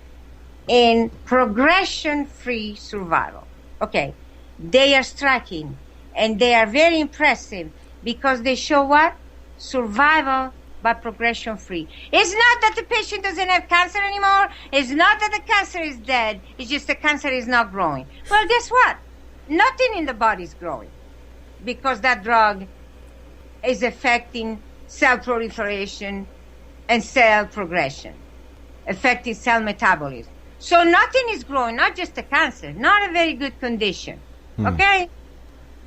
[SPEAKER 2] in progression-free survival. Okay, they are striking and they are very impressive because they show what? Survival by progression-free. It's not that the patient doesn't have cancer anymore. It's not that the cancer is dead. It's just the cancer is not growing. Well, guess what? Nothing in the body is growing because that drug is affecting cell proliferation and cell progression, affecting cell metabolism. So nothing is growing, not just the cancer, not a very good condition. Okay?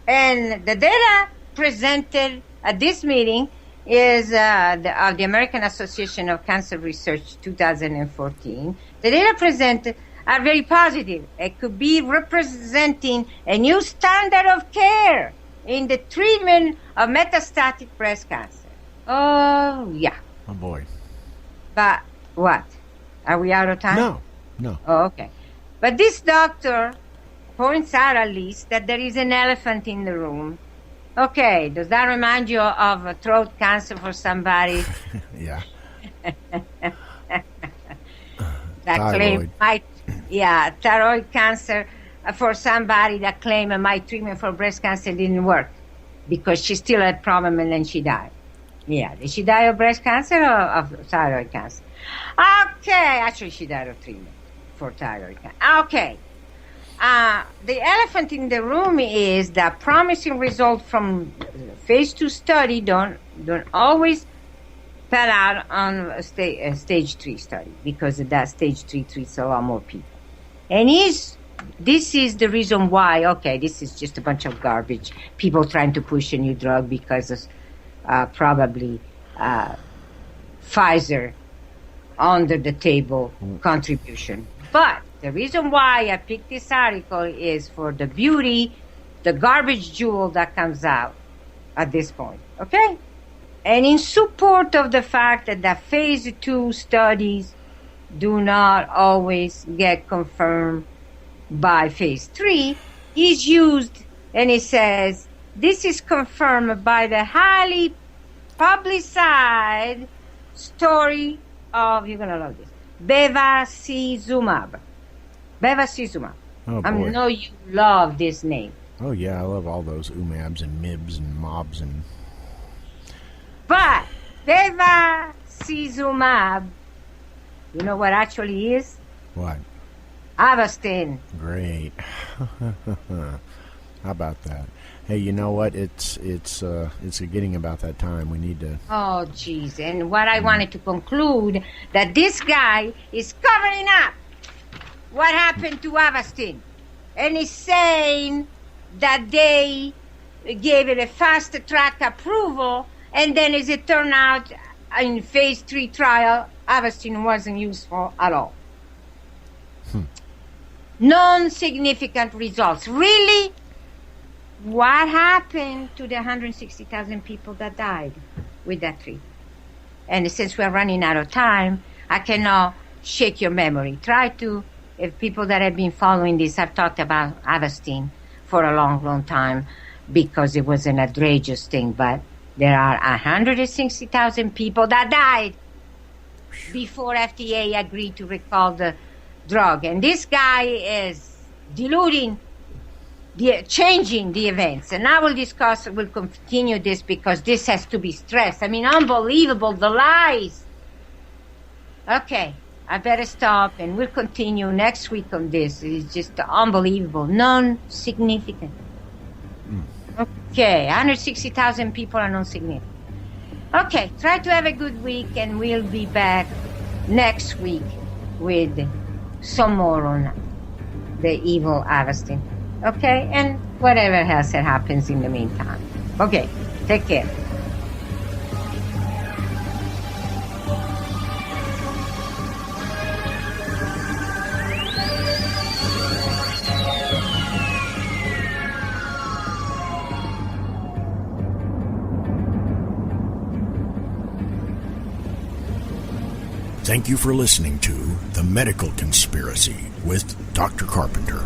[SPEAKER 2] And the data presented at this meeting is of the American Association of Cancer Research 2014. The data presented are very positive. It could be representing a new standard of care in the treatment of metastatic breast cancer. Oh, yeah.
[SPEAKER 3] Oh, boy.
[SPEAKER 2] But what? Are we out of time?
[SPEAKER 3] No.
[SPEAKER 2] Oh, okay. But this doctor points out at least that there is an elephant in the room. Okay, does that remind you of a throat cancer for somebody?
[SPEAKER 3] Yeah.
[SPEAKER 2] That claim thyroid cancer for somebody that claimed my treatment for breast cancer didn't work because she still had problem and then she died. Yeah, did she die of breast cancer or of thyroid cancer? Okay, actually she died of treatment for thyroid cancer. Okay. The elephant in the room is that promising results from phase 2 study don't always pan out on a stage 3 study because that stage 3 treats a lot more people. And this is the reason why, okay, this is just a bunch of garbage. People trying to push a new drug because of probably Pfizer under the table contribution. But the reason why I picked this article is for the beauty, the garbage jewel that comes out at this point, okay? And in support of the fact that the phase 2 studies do not always get confirmed by phase 3, is used, and it says, this is confirmed by the highly publicized story of, you're going to love this, bevacizumab.
[SPEAKER 3] Oh,
[SPEAKER 2] I
[SPEAKER 3] boy.
[SPEAKER 2] know you love this name.
[SPEAKER 3] Oh, yeah, I love all those umabs and mibs and mobs and...
[SPEAKER 2] But bevacizumab, you know what actually is?
[SPEAKER 3] What?
[SPEAKER 2] Avastin.
[SPEAKER 3] Great. How about that? Hey, you know what? It's getting about that time. We need to...
[SPEAKER 2] Oh, geez. And what I wanted to conclude, that this guy is covering up what happened to Avastin. And he's saying that they gave it a fast-track approval, and then as it turned out, in phase 3 trial, Avastin wasn't useful at all. Non-significant results. Really? What happened to the 160,000 people that died with that treatment? And since we're running out of time, I cannot shake your memory. Try to, if people that have been following this, I've talked about Avastin for a long, long time because it was an outrageous thing, but there are 160,000 people that died before FDA agreed to recall the drug. And this guy is diluting changing the events. And I will continue this because this has to be stressed. I mean, unbelievable, the lies. Okay, I better stop, and we'll continue next week on this. It's just unbelievable, non-significant. Okay, 160,000 people are non-significant. Okay, try to have a good week, and we'll be back next week with some more on the evil harvesting. Okay, and whatever else that happens in the meantime. Okay, take care.
[SPEAKER 1] Thank you for listening to The Medical Conspiracy with Dr. Carpenter.